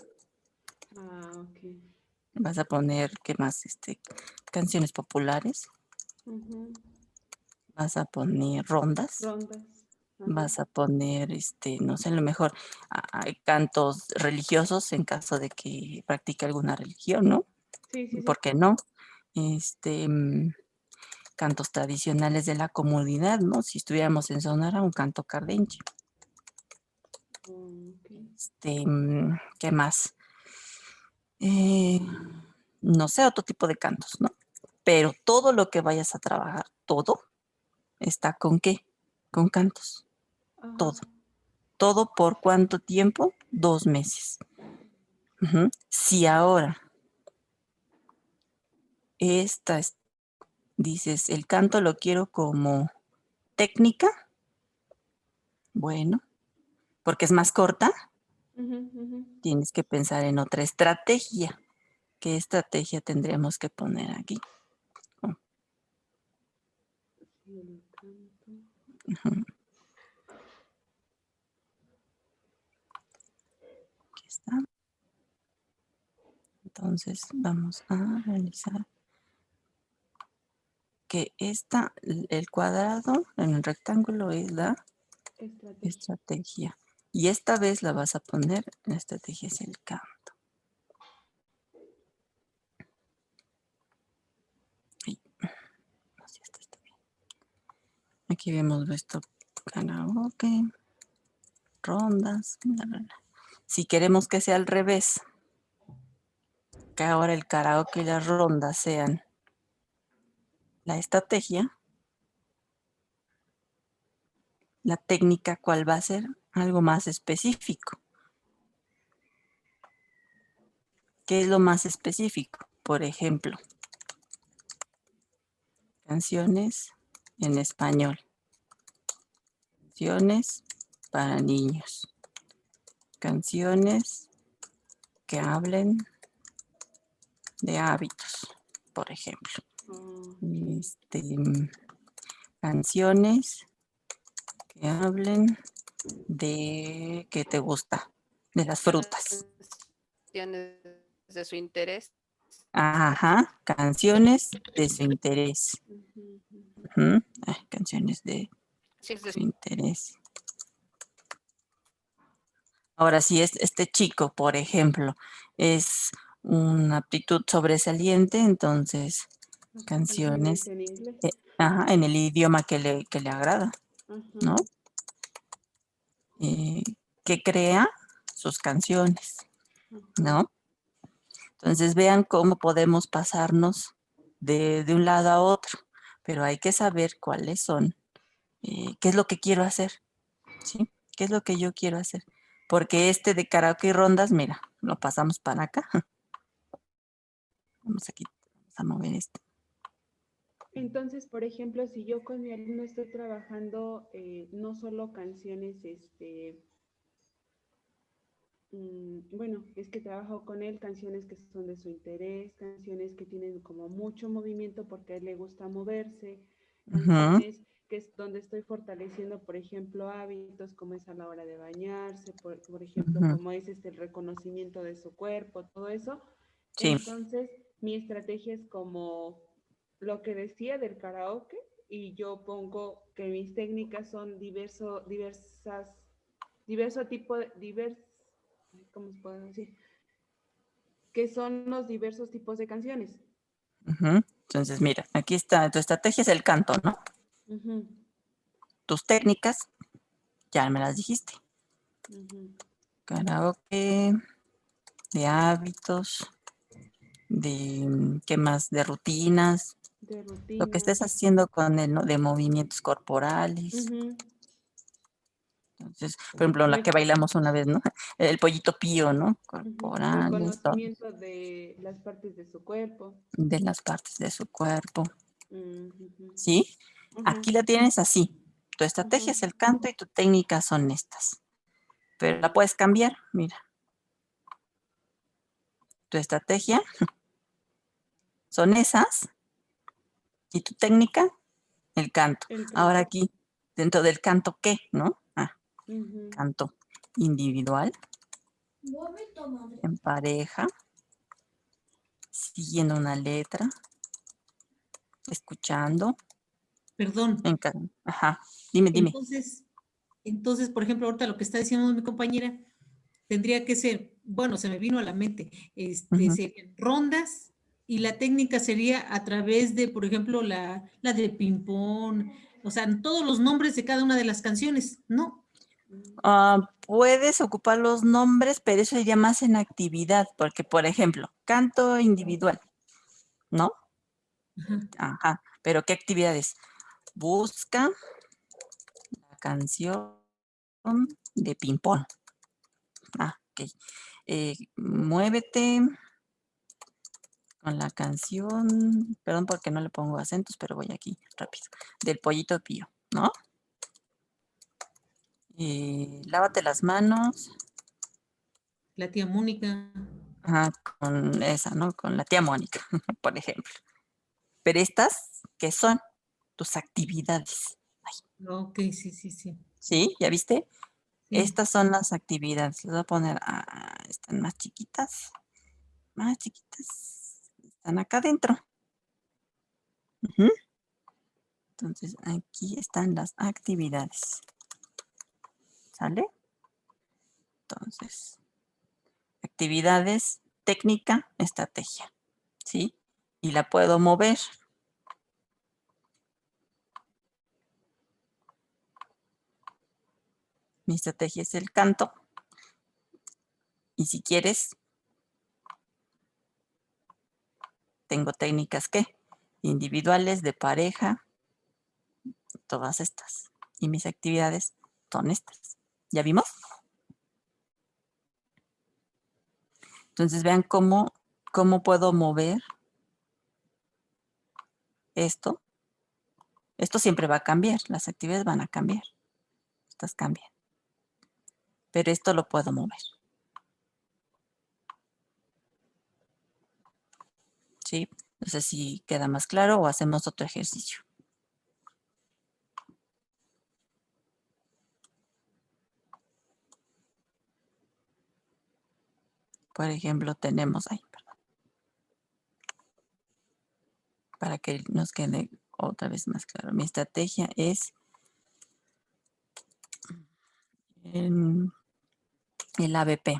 Vas a poner, ¿qué más? Canciones populares. Vas a poner rondas. Vas a poner, no sé, a lo mejor hay cantos religiosos en caso de que practique alguna religión, ¿no? Sí. ¿Por qué no? Cantos tradicionales de la comunidad, ¿no? Si estuviéramos en Sonora, un canto cardenche. ¿Qué más? No sé, otro tipo de cantos, ¿no? Pero todo lo que vayas a trabajar, todo, está ¿con qué? Con cantos. Todo. ¿Todo por cuánto tiempo? 2 meses. Si ahora dices, el canto lo quiero como técnica, bueno, porque es más corta, tienes que pensar en otra estrategia. ¿Qué estrategia tendríamos que poner aquí? Aquí está. Entonces vamos a realizar que el cuadrado en el rectángulo es la estrategia. Y esta vez la vas a poner, la estrategia es el canto. No sé si esto está bien. Aquí vemos nuestro karaoke, rondas, bla, bla, bla. Si queremos que sea al revés, que ahora el karaoke y las rondas sean la estrategia, la técnica, ¿cuál va a ser? Algo más específico. ¿Qué es lo más específico? Por ejemplo, canciones en español. Canciones para niños. Canciones que hablen de hábitos, por ejemplo. Canciones que hablen de qué te gusta, de las frutas. Canciones de su interés. Ajá, canciones de su interés. Canciones de su interés. Ahora, si este chico, por ejemplo, es una aptitud sobresaliente, entonces canciones en inglés. en el idioma que le agrada, ¿no? Que crea sus canciones, ¿no? Entonces vean cómo podemos pasarnos de un lado a otro, pero hay que saber cuáles son, qué es lo que quiero hacer, ¿sí? ¿Qué es lo que yo quiero hacer? Porque de karaoke y rondas, mira, lo pasamos para acá. Vamos a mover esto. Entonces, por ejemplo, si yo con mi alumno estoy trabajando no solo canciones, bueno, es que trabajo con él canciones que son de su interés, canciones que tienen como mucho movimiento porque a él le gusta moverse, canciones que es donde estoy fortaleciendo, por ejemplo, hábitos como es a la hora de bañarse, por ejemplo, como es el reconocimiento de su cuerpo, todo eso. Sí. Entonces, mi estrategia es como lo que decía del karaoke, y yo pongo que mis técnicas son diverso tipo, ¿cómo se puede decir? Que son los diversos tipos de canciones. Entonces, mira, aquí está, tu estrategia es el canto, ¿no? Tus técnicas, ya me las dijiste. Karaoke, de hábitos, ¿qué más? De rutinas. Lo que estés haciendo con él, ¿no? De movimientos corporales. Entonces, por ejemplo, la que bailamos una vez, ¿no? El pollito pío, ¿no? Corporales. Reconocimiento de las partes de su cuerpo. De las partes de su cuerpo. ¿Sí? Aquí la tienes así. Tu estrategia es el canto y tu técnica son estas. Pero la puedes cambiar, mira. Tu estrategia son esas y tu técnica, el canto. Ahora aquí, dentro del canto, ¿qué? ¿No? Canto individual, en pareja, siguiendo una letra, escuchando. Perdón. Ajá, dime. Entonces, por ejemplo, ahorita lo que está diciendo mi compañera, tendría que ser, bueno, se me vino a la mente, serían rondas, y la técnica sería a través de, por ejemplo, la de ping-pong, o sea, todos los nombres de cada una de las canciones, ¿no? Puedes ocupar los nombres, pero eso iría más en actividad, porque, por ejemplo, canto individual, ¿no? Ajá, pero ¿qué actividades? Busca la canción de ping-pong. Ok. Muévete con la canción, perdón porque no le pongo acentos, pero voy aquí rápido, del pollito pío, ¿no? Lávate las manos. La tía Mónica. Ajá, con esa, ¿no? Con la tía Mónica, por ejemplo. Pero estas, ¿qué son? Tus actividades. Ok, sí. ¿Sí? ¿Ya viste? Sí. Estas son las actividades. Les voy a poner, están más chiquitas. Más chiquitas. Están acá adentro. Entonces, aquí están las actividades. ¿Sale? Entonces, actividades, técnica, estrategia. ¿Sí? Y la puedo mover. Mi estrategia es el canto. Y si quieres, tengo técnicas individuales, de pareja, todas estas. y mis actividades son estas. ¿Ya vimos? Entonces vean cómo puedo mover esto. Esto siempre va a cambiar, las actividades van a cambiar. Estas cambian. Pero esto lo puedo mover. ¿Sí? No sé si queda más claro o hacemos otro ejercicio. Por ejemplo, tenemos ahí, perdón, para que nos quede otra vez más claro. Mi estrategia es en el ABP,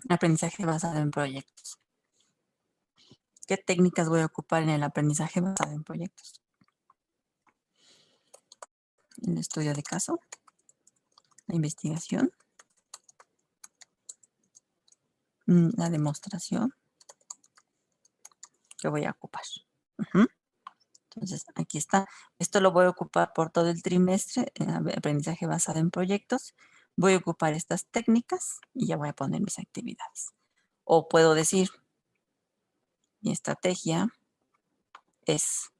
aprendizaje basado en proyectos. ¿Qué técnicas voy a ocupar en el aprendizaje basado en proyectos? El estudio de caso, la investigación, la demostración que voy a ocupar. Entonces, aquí está. Esto lo voy a ocupar por todo el trimestre, aprendizaje basado en proyectos. Voy a ocupar estas técnicas y ya voy a poner mis actividades. O puedo decir, mi estrategia es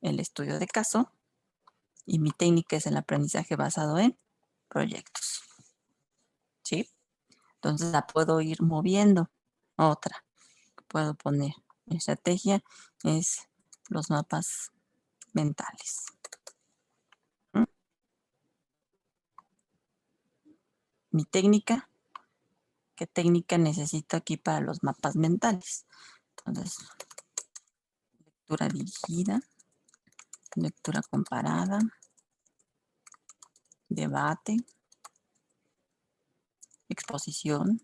el estudio de caso y mi técnica es el aprendizaje basado en proyectos. ¿Sí? Entonces la puedo ir moviendo. Otra. Puedo poner, mi estrategia es los mapas mentales. Mi técnica, ¿qué técnica necesito aquí para los mapas mentales? Entonces, lectura dirigida, lectura comparada, debate, exposición.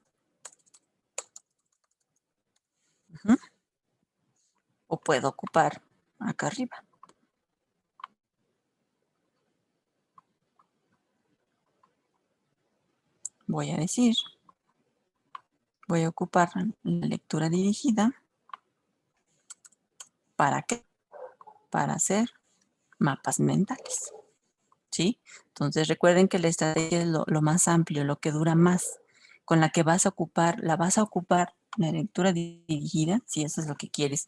O puedo ocupar acá arriba. Voy a decir, voy a ocupar la lectura dirigida. ¿Para qué? Para hacer mapas mentales. ¿Sí? Entonces recuerden que la estrategia es lo más amplio, lo que dura más, con la que vas a ocupar, la lectura dirigida, si eso es lo que quieres,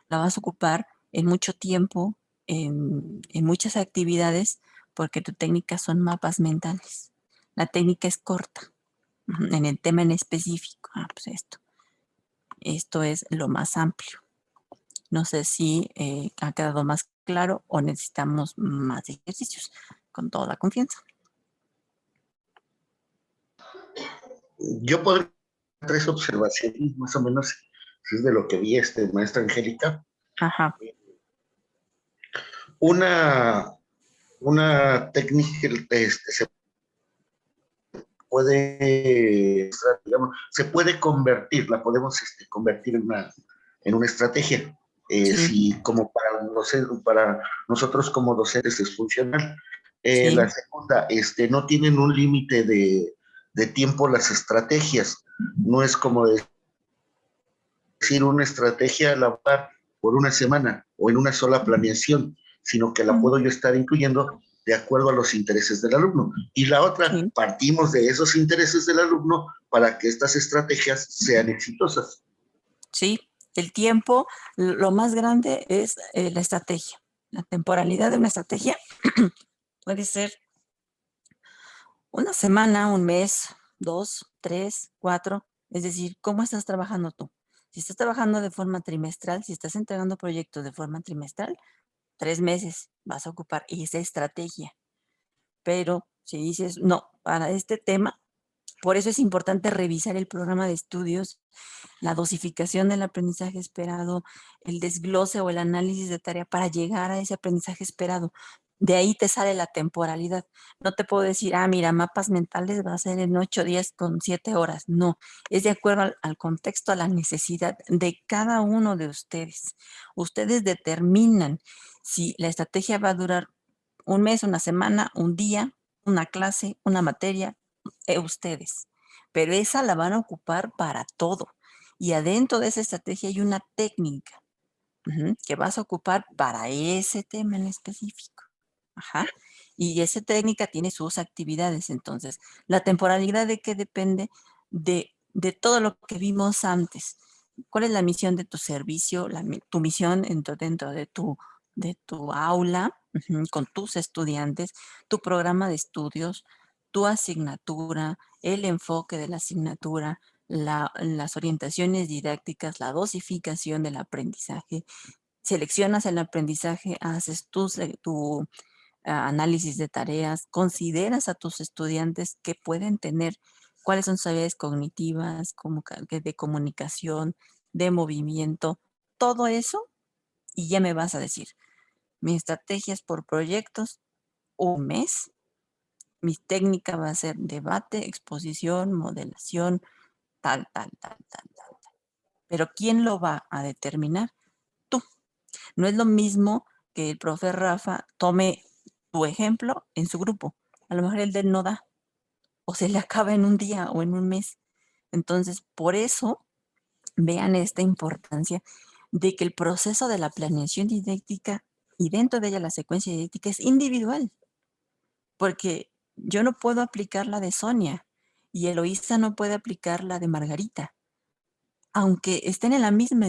la vas a ocupar en mucho tiempo, en muchas actividades, porque tu técnica son mapas mentales. La técnica es corta, en el tema en específico. Pues esto. Esto es lo más amplio. No sé si ha quedado más claro o necesitamos más ejercicios. Con toda la confianza. Yo podría hacer 3 observaciones, más o menos, es de lo que vi, maestra Angélica. Ajá. Una técnica se puede, digamos, se puede convertir, la podemos convertir en una estrategia. Sí. Si como para nosotros como docentes es funcional. Sí. La segunda, no tienen un límite de tiempo las estrategias. No es como decir una estrategia a la par por una semana o en una sola planeación, sino que la puedo yo estar incluyendo de acuerdo a los intereses del alumno. Y la otra, sí, partimos de esos intereses del alumno para que estas estrategias sean exitosas. Sí, el tiempo, lo más grande es la estrategia. La temporalidad de una estrategia puede ser una semana, un mes, 2, 3, 4. Es decir, ¿cómo estás trabajando tú? Si estás trabajando de forma trimestral, si estás entregando proyectos de forma trimestral, 3 meses vas a ocupar esa estrategia. Pero si dices, no, para este tema, por eso es importante revisar el programa de estudios, la dosificación del aprendizaje esperado, el desglose o el análisis de tarea para llegar a ese aprendizaje esperado. De ahí te sale la temporalidad. No te puedo decir, mira, mapas mentales va a ser en 8 días con 7 horas. No, es de acuerdo al contexto, a la necesidad de cada uno de ustedes. Ustedes determinan si la estrategia va a durar un mes, una semana, un día, una clase, una materia, ustedes. Pero esa la van a ocupar para todo. Y adentro de esa estrategia hay una técnica que vas a ocupar para ese tema en específico. Ajá. Y esa técnica tiene sus actividades. Entonces, la temporalidad de qué depende de todo lo que vimos antes. ¿Cuál es la misión de tu servicio? Tu misión dentro de tu aula, con tus estudiantes, tu programa de estudios, tu asignatura, el enfoque de la asignatura, las orientaciones didácticas, la dosificación del aprendizaje. Seleccionas el aprendizaje, haces tu análisis de tareas, consideras a tus estudiantes que pueden tener, cuáles son sus habilidades cognitivas, de comunicación, de movimiento, todo eso, y ya me vas a decir, mi estrategia es por proyectos, un mes, mi técnica va a ser debate, exposición, modelación, tal. Pero ¿quién lo va a determinar? Tú. No es lo mismo que el profe Rafa tome tu ejemplo en su grupo. A lo mejor el de él no da, o se le acaba en un día o en un mes. Entonces, por eso, vean esta importancia de que el proceso de la planeación didáctica y dentro de ella la secuencia didáctica es individual. Porque yo no puedo aplicar la de Sonia y Eloísa no puede aplicar la de Margarita. Aunque estén en la misma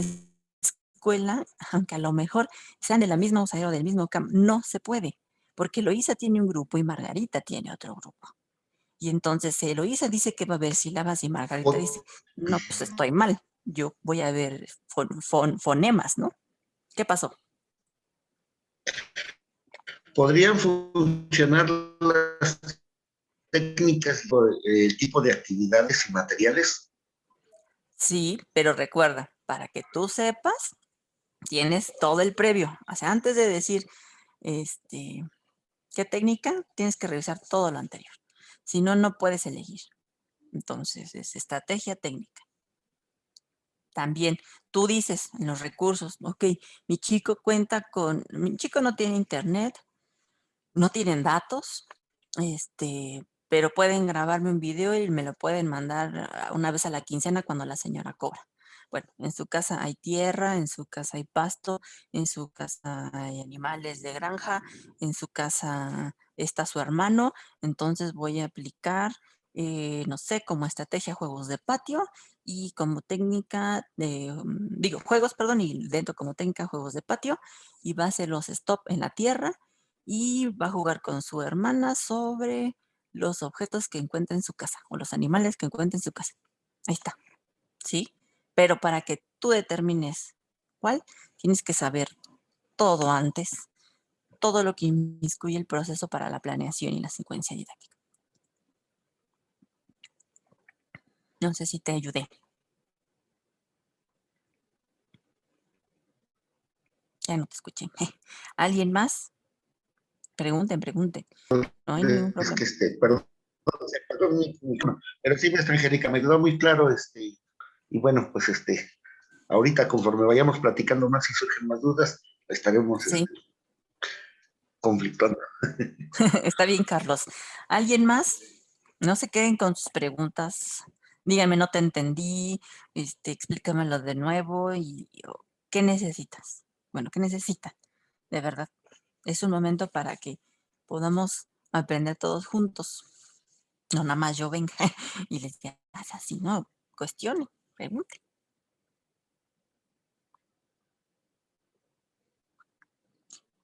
escuela, aunque a lo mejor sean de la misma usadera o del mismo campo, no se puede, porque Eloísa tiene un grupo y Margarita tiene otro grupo. Y entonces Eloísa dice que va a haber sílabas y Margarita dice, no, pues estoy mal, yo voy a ver fonemas, ¿no? ¿Qué pasó? ¿Podrían funcionar las técnicas por el tipo de actividades y materiales? Sí, pero recuerda, para que tú sepas, tienes todo el previo. O sea, antes de decir, ¿qué técnica? Tienes que revisar todo lo anterior. Si no, no puedes elegir. Entonces, es estrategia técnica. También, tú dices en los recursos, ok, mi chico no tiene internet, no tienen datos, pero pueden grabarme un video y me lo pueden mandar una vez a la quincena cuando la señora cobra. Bueno, en su casa hay tierra, en su casa hay pasto, en su casa hay animales de granja, en su casa está su hermano, entonces voy a aplicar, no sé, como estrategia juegos de patio y como técnica juegos, perdón, y dentro como técnica juegos de patio y va a hacer los stop en la tierra y va a jugar con su hermana sobre los objetos que encuentra en su casa o los animales que encuentra en su casa. Ahí está, ¿sí? Pero para que tú determines cuál, tienes que saber todo antes, todo lo que inmiscuye el proceso para la planeación y la secuencia didáctica. No sé si te ayudé. Ya no te escuché. ¿Alguien más? Pregunten. No hay ningún problema. Es que, perdón, pero sí, maestra Angélica, me quedó muy claro, y bueno, pues ahorita conforme vayamos platicando más y surgen más dudas, estaremos Sí. conflictando. Está bien, Carlos. ¿Alguien más? No se queden con sus preguntas. Díganme, no te entendí, explícamelo de nuevo ¿qué necesitas? Bueno, ¿qué necesitan? De verdad, es un momento para que podamos aprender todos juntos. No nada más yo venga y les diga, así, no, cuestione, pregunte.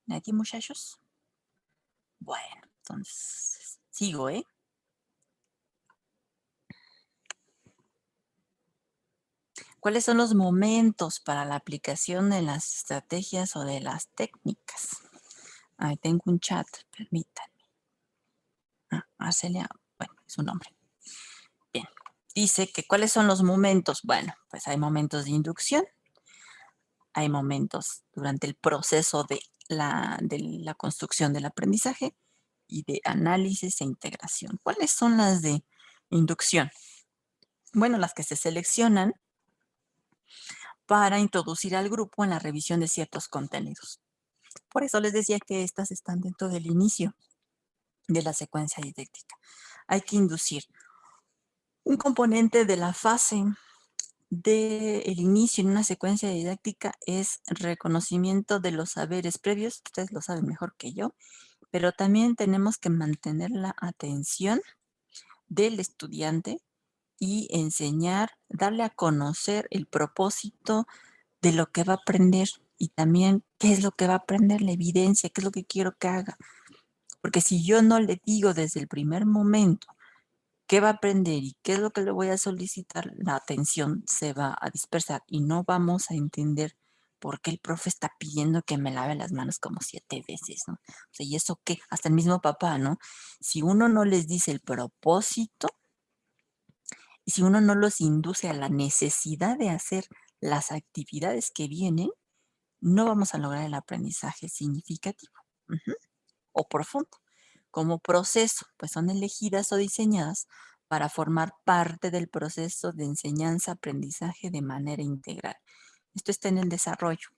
¿Nadie, muchachos? Bueno, entonces, sigo, ¿eh? ¿Cuáles son los momentos para la aplicación de las estrategias o de las técnicas? Ahí tengo un chat, permítanme. Arcelia, bueno, es un nombre. Bien, dice que ¿cuáles son los momentos? Bueno, pues hay momentos de inducción, hay momentos durante el proceso de la construcción del aprendizaje y de análisis e integración. ¿Cuáles son las de inducción? Bueno, las que se seleccionan para introducir al grupo en la revisión de ciertos contenidos. Por eso les decía que estas están dentro del inicio de la secuencia didáctica. Hay que inducir un componente de la fase del inicio en una secuencia didáctica es reconocimiento de los saberes previos, ustedes lo saben mejor que yo, pero también tenemos que mantener la atención del estudiante y enseñar, darle a conocer el propósito de lo que va a aprender y también qué es lo que va a aprender, la evidencia, qué es lo que quiero que haga. Porque si yo no le digo desde el primer momento qué va a aprender y qué es lo que le voy a solicitar, la atención se va a dispersar y no vamos a entender por qué el profe está pidiendo que me lave las manos como 7 veces, ¿no? O sea, ¿y eso qué? Hasta el mismo papá, ¿no? Si uno no les dice el propósito, y si uno no los induce a la necesidad de hacer las actividades que vienen, no vamos a lograr el aprendizaje significativo o profundo. Como proceso, pues son elegidas o diseñadas para formar parte del proceso de enseñanza-aprendizaje de manera integral. Esto está en el desarrollo.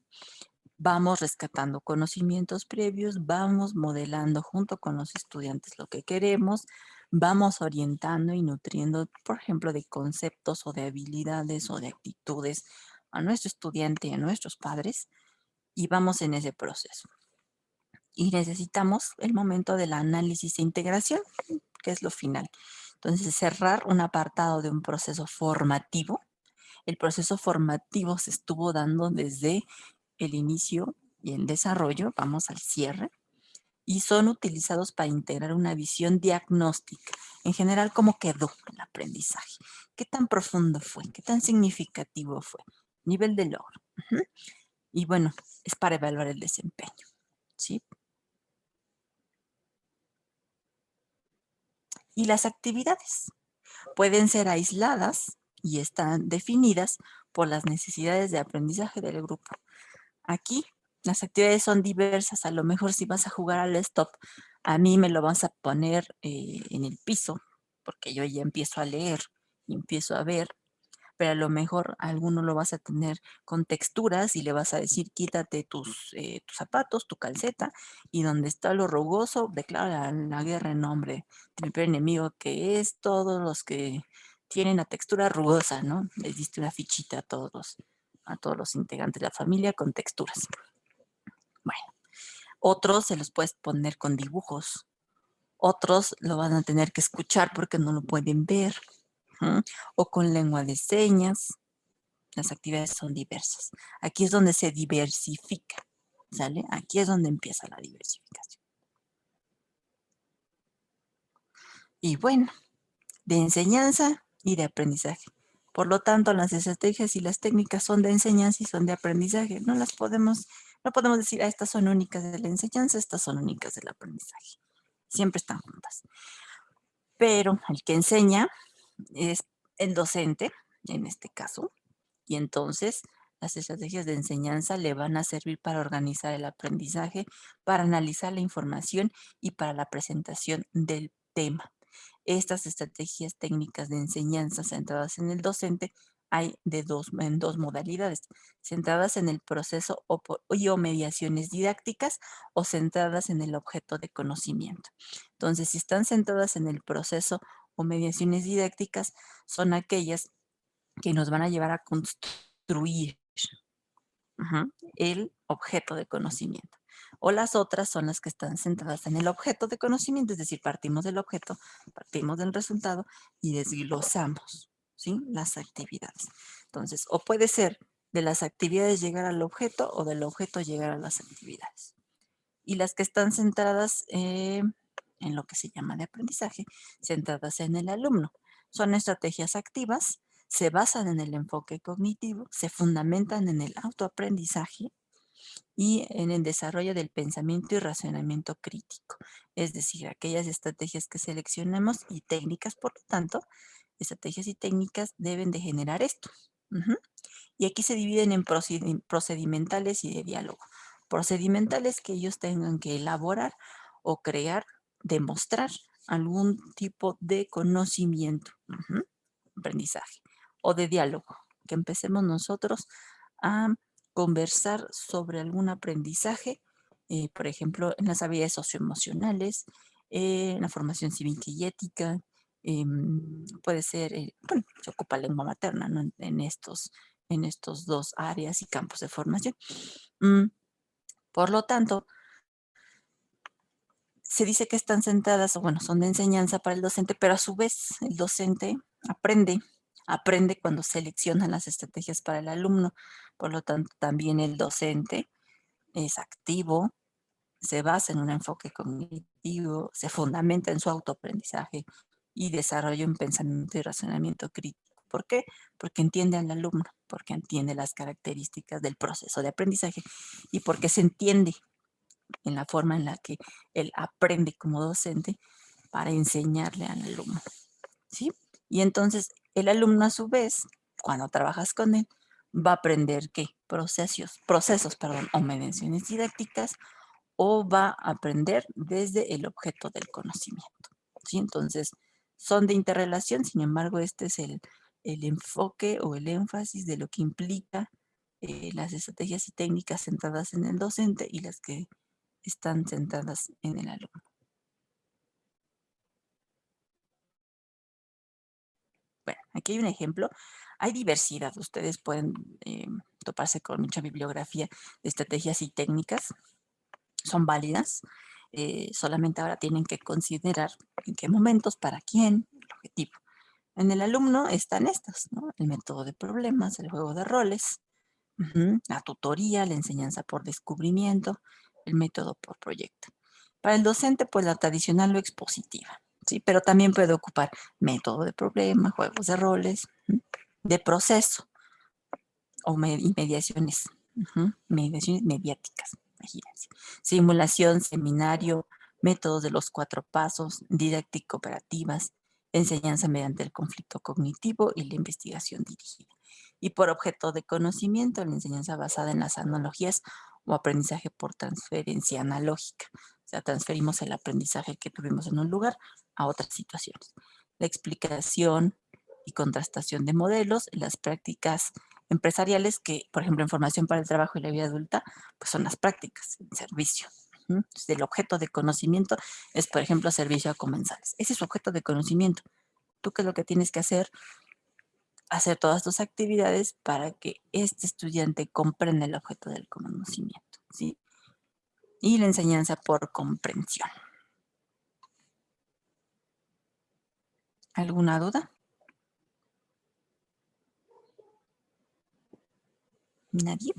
Vamos rescatando conocimientos previos, vamos modelando junto con los estudiantes lo que queremos, vamos orientando y nutriendo, por ejemplo, de conceptos o de habilidades o de actitudes a nuestro estudiante y a nuestros padres, y vamos en ese proceso. Y necesitamos el momento del análisis e integración, que es lo final. Entonces, cerrar un apartado de un proceso formativo. El proceso formativo se estuvo dando desde el inicio y el desarrollo, vamos al cierre, y son utilizados para integrar una visión diagnóstica. En general, ¿cómo quedó el aprendizaje? ¿Qué tan profundo fue? ¿Qué tan significativo fue? Nivel de logro. Y bueno, es para evaluar el desempeño, ¿sí? Y las actividades pueden ser aisladas y están definidas por las necesidades de aprendizaje del grupo. Aquí las actividades son diversas. A lo mejor si vas a jugar al stop, a mí me lo vas a poner en el piso, porque yo ya empiezo a leer y empiezo a ver, pero a lo mejor alguno lo vas a tener con texturas y le vas a decir quítate tus zapatos, tu calceta, y donde está lo rugoso, declara la guerra en nombre de mi peor enemigo, que es todos los que tienen la textura rugosa, ¿no? Les diste una fichita a todos los integrantes de la familia con texturas. Bueno, otros se los puedes poner con dibujos, otros lo van a tener que escuchar porque no lo pueden ver, o con lengua de señas. Las actividades son diversas. Aquí es donde se diversifica, ¿sale? Aquí es donde empieza la diversificación. Y bueno, de enseñanza y de aprendizaje. Por lo tanto, las estrategias y las técnicas son de enseñanza y son de aprendizaje. No podemos decir, estas son únicas de la enseñanza, estas son únicas del aprendizaje. Siempre están juntas. Pero el que enseña es el docente, en este caso, y entonces las estrategias de enseñanza le van a servir para organizar el aprendizaje, para analizar la información y para la presentación del tema. Estas estrategias técnicas de enseñanza centradas en el docente hay en dos modalidades, centradas en el proceso o mediaciones didácticas o centradas en el objeto de conocimiento. Entonces, si están centradas en el proceso o mediaciones didácticas, son aquellas que nos van a llevar a construir el objeto de conocimiento. O las otras son las que están centradas en el objeto de conocimiento, es decir, partimos del objeto, partimos del resultado y desglosamos, ¿sí?, las actividades. Entonces, o puede ser de las actividades llegar al objeto o del objeto llegar a las actividades. Y las que están centradas en lo que se llama de aprendizaje, centradas en el alumno. Son estrategias activas, se basan en el enfoque cognitivo, se fundamentan en el autoaprendizaje y en el desarrollo del pensamiento y razonamiento crítico. Es decir, aquellas estrategias que seleccionemos y técnicas, por lo tanto, estrategias y técnicas deben de generar esto. Y aquí se dividen en procedimentales y de diálogo. Procedimentales, que ellos tengan que elaborar o crear, demostrar algún tipo de conocimiento, aprendizaje, o de diálogo, que empecemos nosotros a conversar sobre algún aprendizaje, por ejemplo, en las habilidades socioemocionales, en la formación cívica y ética, puede ser, bueno, se ocupa lengua materna, ¿no? en estos dos áreas y campos de formación. Por lo tanto, se dice que están centradas, o bueno, son de enseñanza para el docente, pero a su vez el docente aprende cuando selecciona las estrategias para el alumno. Por lo tanto, también el docente es activo, se basa en un enfoque cognitivo, se fundamenta en su autoaprendizaje y desarrolla un pensamiento y razonamiento crítico. ¿Por qué? Porque entiende al alumno, porque entiende las características del proceso de aprendizaje y porque se entiende en la forma en la que él aprende como docente para enseñarle al alumno, ¿sí? Y entonces el alumno a su vez, cuando trabajas con él, va a aprender ¿qué? Procesos, o mediaciones didácticas, o va a aprender desde el objeto del conocimiento, ¿sí? Entonces, son de interrelación, sin embargo, este es el enfoque o el énfasis de lo que implica las estrategias y técnicas centradas en el docente y las que están centradas en el alumno. Bueno, aquí hay un ejemplo. Hay diversidad. Ustedes pueden toparse con mucha bibliografía de estrategias y técnicas. Son válidas. Solamente ahora tienen que considerar en qué momentos, para quién, el objetivo. En el alumno están estas, ¿no? El método de problemas, el juego de roles, la tutoría, la enseñanza por descubrimiento, el método por proyecto. Para el docente, pues la tradicional o expositiva, ¿sí? Pero también puede ocupar método de problema, juegos de roles, de proceso o mediaciones, mediaciones mediáticas, imagínense. Simulación, seminario, métodos de los 4 pasos, didáctico-operativas, enseñanza mediante el conflicto cognitivo y la investigación dirigida. Y por objeto de conocimiento, la enseñanza basada en las analogías o aprendizaje por transferencia analógica. O sea, transferimos el aprendizaje que tuvimos en un lugar a otras situaciones. La explicación y contrastación de modelos, las prácticas empresariales que, por ejemplo, en formación para el trabajo y la vida adulta, pues son las prácticas en servicio. Entonces, el objeto de conocimiento es, por ejemplo, servicio a comensales. Ese es su objeto de conocimiento. ¿Tú qué es lo que tienes que hacer? Hacer todas tus actividades para que este estudiante comprenda el objeto del conocimiento, ¿sí? Y la enseñanza por comprensión. ¿Alguna duda? ¿Nadie?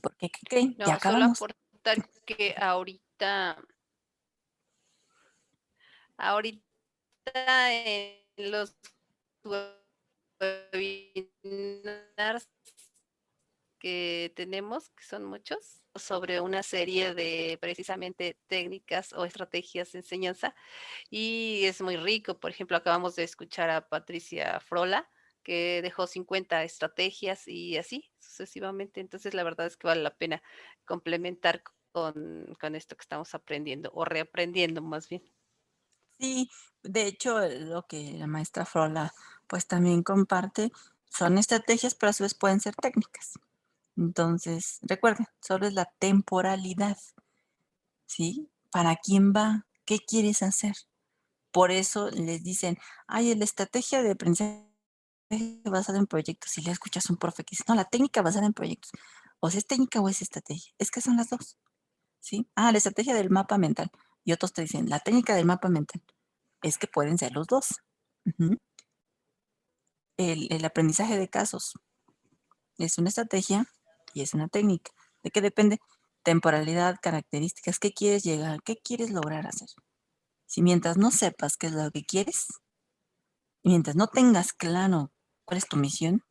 ¿Por qué? ¿Qué creen? No, Ya solo acabamos. aportar que ahorita en los webinars que tenemos, que son muchos, sobre una serie de precisamente técnicas o estrategias de enseñanza, y es muy rico. Por ejemplo, acabamos de escuchar a Patricia Frola, que dejó 50 estrategias y así sucesivamente. Entonces, la verdad es que vale la pena complementar con esto que estamos aprendiendo o reaprendiendo más bien. Sí, de hecho, lo que la maestra Frola pues también comparte son estrategias, pero a su vez pueden ser técnicas. Entonces, recuerden, solo es la temporalidad, ¿sí? ¿Para quién va? ¿Qué quieres hacer? Por eso les dicen, ay, la estrategia de aprendizaje basada en proyectos. Si le escuchas a un profe que dice, no, la técnica basada en proyectos. O sea, es técnica o es estrategia. Es que son las dos, ¿sí? Ah, la estrategia del mapa mental. Y otros te dicen, la técnica del mapa mental. Es que pueden ser los dos. El aprendizaje de casos es una estrategia y es una técnica. ¿De qué depende? Temporalidad, características, ¿qué quieres llegar? ¿Qué quieres lograr hacer? Si mientras no sepas qué es lo que quieres, mientras no tengas claro cuál es tu misión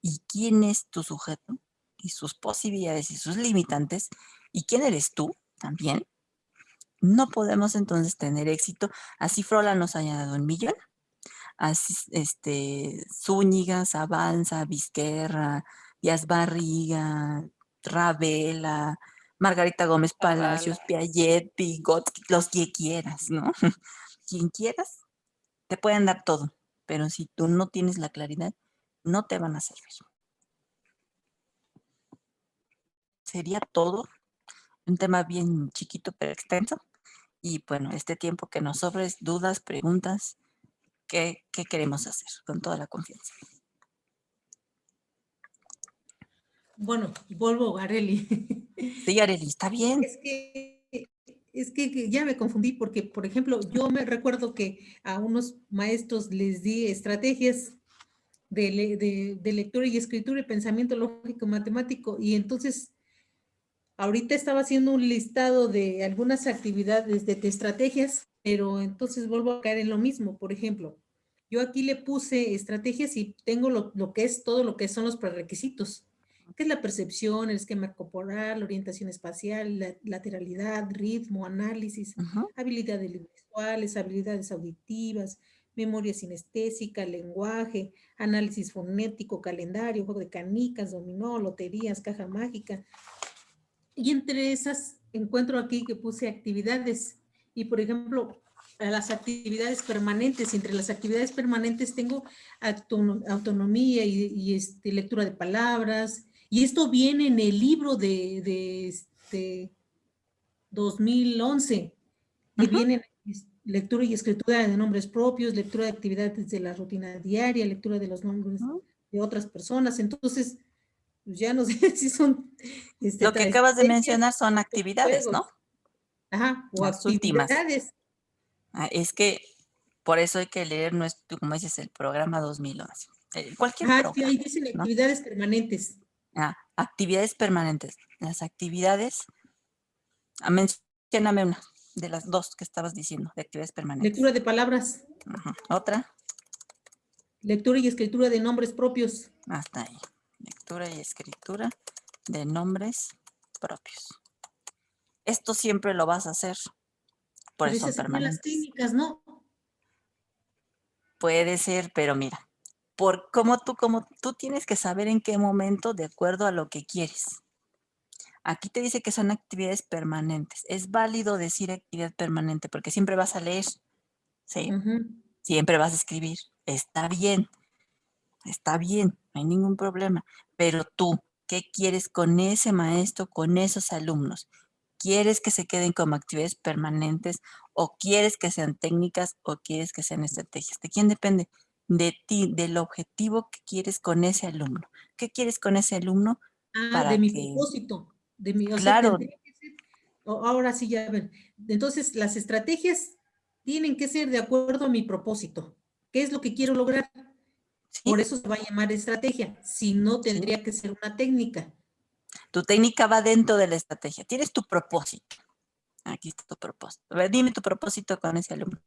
y quién es tu sujeto y sus posibilidades y sus limitantes y quién eres tú también, no podemos entonces tener éxito. Así Frola nos haya dado 1,000,000. Así, Zúñiga, Avanza, Vizquerra, Díaz Barriga, Ravela, Margarita Gómez Palacios, Piaget, Vygotsky, los que quieras, ¿no? Quien quieras, te pueden dar todo, pero si tú no tienes la claridad, no te van a servir. Sería todo un tema bien chiquito pero extenso. Y bueno, este tiempo que nos sobres, dudas, preguntas, ¿qué queremos hacer? Con toda la confianza. Bueno, vuelvo a Areli. Sí, Areli, está bien. Es que ya me confundí porque, por ejemplo, yo me recuerdo que a unos maestros les di estrategias de lectura y escritura y pensamiento lógico matemático, y entonces ahorita estaba haciendo un listado de algunas actividades de estrategias, pero entonces vuelvo a caer en lo mismo. Por ejemplo, yo aquí le puse estrategias y tengo lo que es todo lo que son los prerequisitos, que es la percepción, el esquema corporal, orientación espacial, lateralidad, ritmo, análisis, habilidades visuales, habilidades auditivas, memoria sinestésica, lenguaje, análisis fonético, calendario, juego de canicas, dominó, loterías, caja mágica. Y entre esas encuentro aquí que puse actividades. Y por ejemplo, las actividades permanentes, entre las actividades permanentes tengo autonomía y lectura de palabras. Y esto viene en el libro de 2011, que viene lectura y escritura de nombres propios, lectura de actividades de la rutina diaria, lectura de los nombres de otras personas. Entonces, pues ya no sé si son... Lo que acabas de mencionar son actividades, ¿no? Ajá, o las actividades. Últimas. Es que por eso hay que leer nuestro, como dices, el programa 2011. Cualquier programa, ahí dicen actividades permanentes. Actividades permanentes. Las actividades, mencióname una de las dos que estabas diciendo, de actividades permanentes. Lectura de palabras. Otra. Lectura y escritura de nombres propios. Hasta ahí. Lectura y escritura de nombres propios. Esto siempre lo vas a hacer. Por eso son permanentes. Las técnicas, ¿no? Puede ser, pero mira, como tú tienes que saber en qué momento, de acuerdo a lo que quieres. Aquí te dice que son actividades permanentes. Es válido decir actividad permanente porque siempre vas a leer, ¿sí? Siempre vas a escribir. Está bien, no hay ningún problema. Pero tú, ¿qué quieres con ese maestro, con esos alumnos? ¿Quieres que se queden como actividades permanentes o quieres que sean técnicas o quieres que sean estrategias? ¿De quién depende? De ti, del objetivo que quieres con ese alumno. ¿Qué quieres con ese alumno? De mi propósito. De mi, claro. O sea, tendría que ser, ahora sí, ya ven. Entonces, las estrategias tienen que ser de acuerdo a mi propósito. ¿Qué es lo que quiero lograr? ¿Sí? Por eso se va a llamar estrategia. Si no, tendría que ser una técnica. Tu técnica va dentro de la estrategia. Tienes tu propósito. Aquí está tu propósito. A ver, dime tu propósito con ese alumno.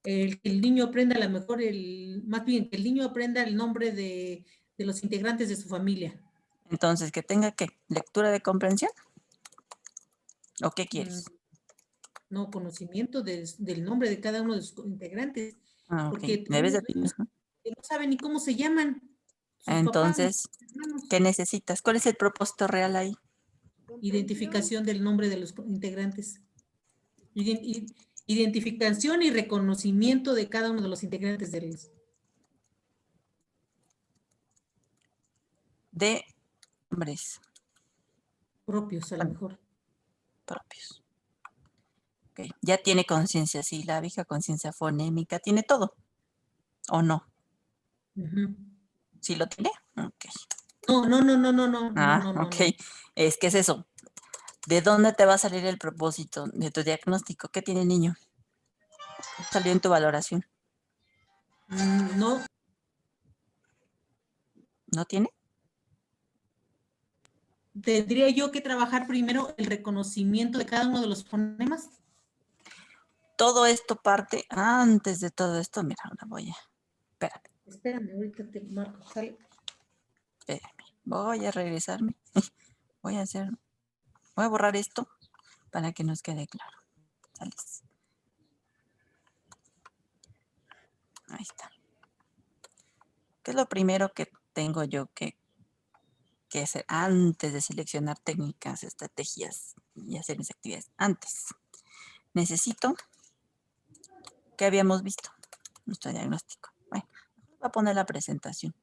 Que el niño aprenda a lo mejor, más bien, que el niño aprenda el nombre de los integrantes de su familia. Entonces, ¿que tenga qué? ¿Lectura de comprensión? ¿O qué quieres? No, conocimiento del nombre de cada uno de sus integrantes. Porque debes de... no saben ni cómo se llaman. Entonces, ¿qué necesitas? ¿Cuál es el propósito real ahí? Identificación del nombre de los integrantes. Identificación y reconocimiento de cada uno de los integrantes de nombres propios, a lo mejor. Propios. Okay. Ya tiene conciencia silábica, conciencia fonémica, tiene todo. ¿O no? ¿Sí lo tiene? Ok. No. Ok. Es que es eso. ¿De dónde te va a salir el propósito de tu diagnóstico? ¿Qué tiene el niño? ¿Salió en tu valoración? No. ¿No tiene? ¿Tendría yo que trabajar primero el reconocimiento de cada uno de los fonemas? Todo esto parte antes de todo esto. Mira, ahora voy a... Espérame, ahorita te marco, sale. Espérame, voy a regresarme. Voy a borrar esto para que nos quede claro. ¿Sales? Ahí está. ¿Qué es lo primero que tengo yo que hacer antes de seleccionar técnicas, estrategias y hacer mis actividades? Antes, necesito, ¿qué habíamos visto? Nuestro diagnóstico. Bueno, voy a poner la presentación.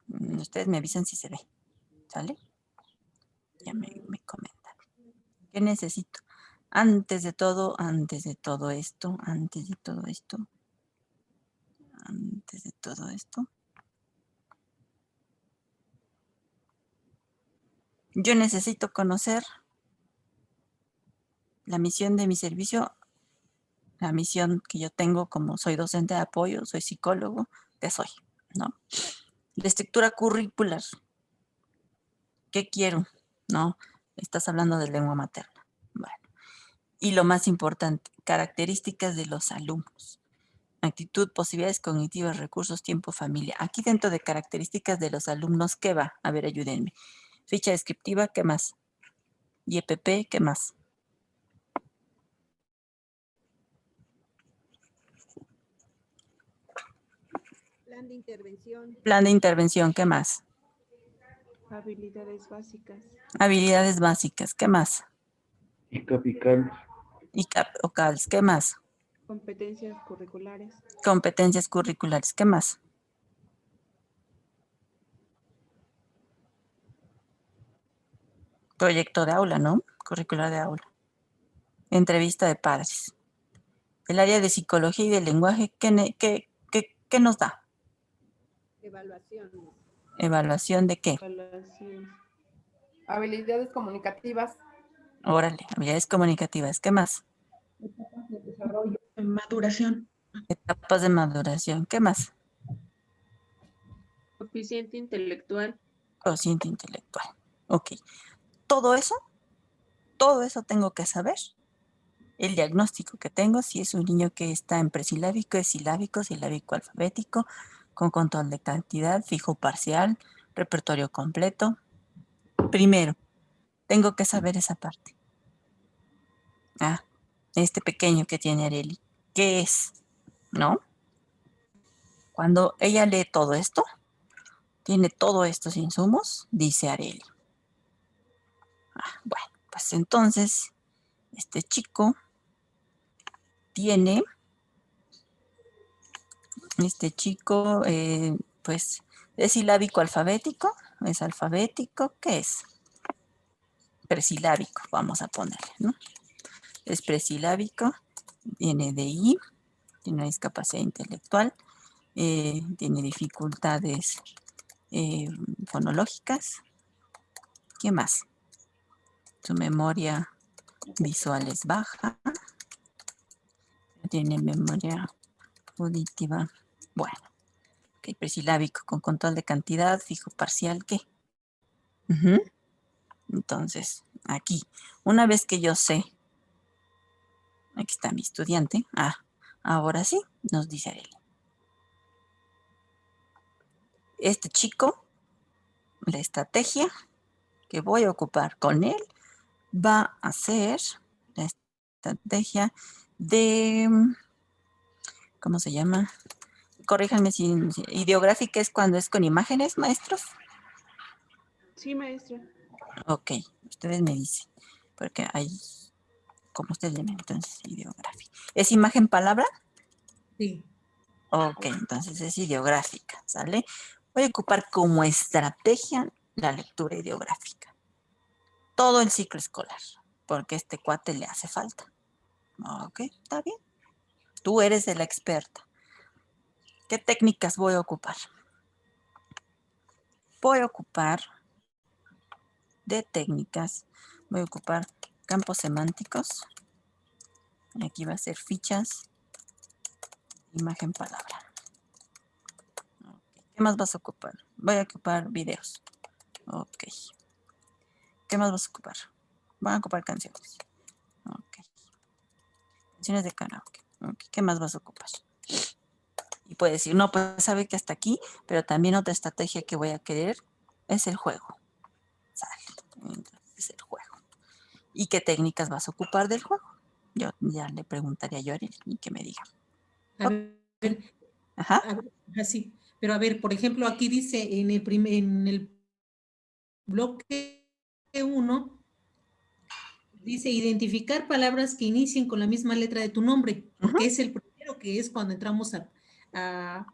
Ustedes me avisan si se ve. ¿Sale? Ya me comentan. ¿Qué necesito? Antes de todo esto, yo necesito conocer la misión de mi servicio, la misión que yo tengo como soy docente de apoyo, soy psicólogo, ¿qué soy? ¿No? La estructura curricular. ¿Qué quiero? ¿No? Estás hablando de lengua materna. Bueno. Y lo más importante, características de los alumnos. Actitud, posibilidades cognitivas, recursos, tiempo, familia. Aquí dentro de características de los alumnos, ¿qué va? A ver, ayúdenme. Ficha descriptiva, ¿qué más? IEPP, ¿qué más? Plan de intervención. Plan de intervención, ¿qué más? Habilidades básicas. Habilidades básicas, ¿qué más? ICAP. ICAP o CALS, ¿qué más? Competencias curriculares. Competencias curriculares, ¿qué más? Proyecto de aula, ¿no? Curricular de aula. Entrevista de padres. El área de psicología y de lenguaje, ¿qué nos da? Evaluación. ¿Evaluación de qué? Evaluación. Habilidades comunicativas. Órale, habilidades comunicativas. ¿Qué más? Etapas de desarrollo. Maduración. Etapas de maduración. ¿Qué más? Coeficiente intelectual. Cociente intelectual. Ok. Todo eso tengo que saber. El diagnóstico que tengo, si es un niño que está en presilábico, es silábico alfabético, con control de cantidad, fijo parcial, repertorio completo. Primero, tengo que saber esa parte. Este pequeño que tiene Arely, ¿qué es? ¿No? Cuando ella lee todo esto, tiene todos estos insumos, dice Arely. Bueno, pues entonces, este chico tiene, pues, es silábico alfabético, es alfabético, ¿qué es? Presilábico, vamos a ponerle, ¿no? Es presilábico, viene de I, tiene una discapacidad intelectual, tiene dificultades fonológicas. ¿Qué más? Su memoria visual es baja, tiene memoria auditiva, bueno, ok, presilábico con control de cantidad, fijo parcial, ¿qué? Entonces, aquí, una vez que yo sé, aquí está mi estudiante, ahora sí, nos dice Arely. Este chico, la estrategia que voy a ocupar con él va a ser la estrategia de, ¿cómo se llama? Corríjanme si ideográfica es cuando es con imágenes, maestros. Sí, maestra. Ok, ustedes me dicen, porque hay, como ustedes llaman, entonces, ideográfica. ¿Es imagen palabra? Sí. Ok, entonces es ideográfica, ¿sale? Voy a ocupar como estrategia la lectura ideográfica. Todo el ciclo escolar, porque a este cuate le hace falta. Ok, está bien. Tú eres la experta. ¿Qué técnicas voy a ocupar? Voy a ocupar de técnicas, voy a ocupar campos semánticos. Aquí va a ser fichas, imagen, palabra. ¿Qué más vas a ocupar? Voy a ocupar videos. Ok. ¿Qué más vas a ocupar? Voy a ocupar canciones. Ok. Canciones de karaoke. Ok. ¿Qué más vas a ocupar? Y puedes decir, no, pues sabe que hasta aquí, pero también otra estrategia que voy a querer es el juego. Sale. Entonces, es el juego. ¿Y qué técnicas vas a ocupar del juego? Yo ya le preguntaría a Arely y que me diga. A ver, ajá. Así. Pero a ver, por ejemplo, aquí dice en el bloque 1, dice identificar palabras que inicien con la misma letra de tu nombre, porque es el primero que es cuando entramos a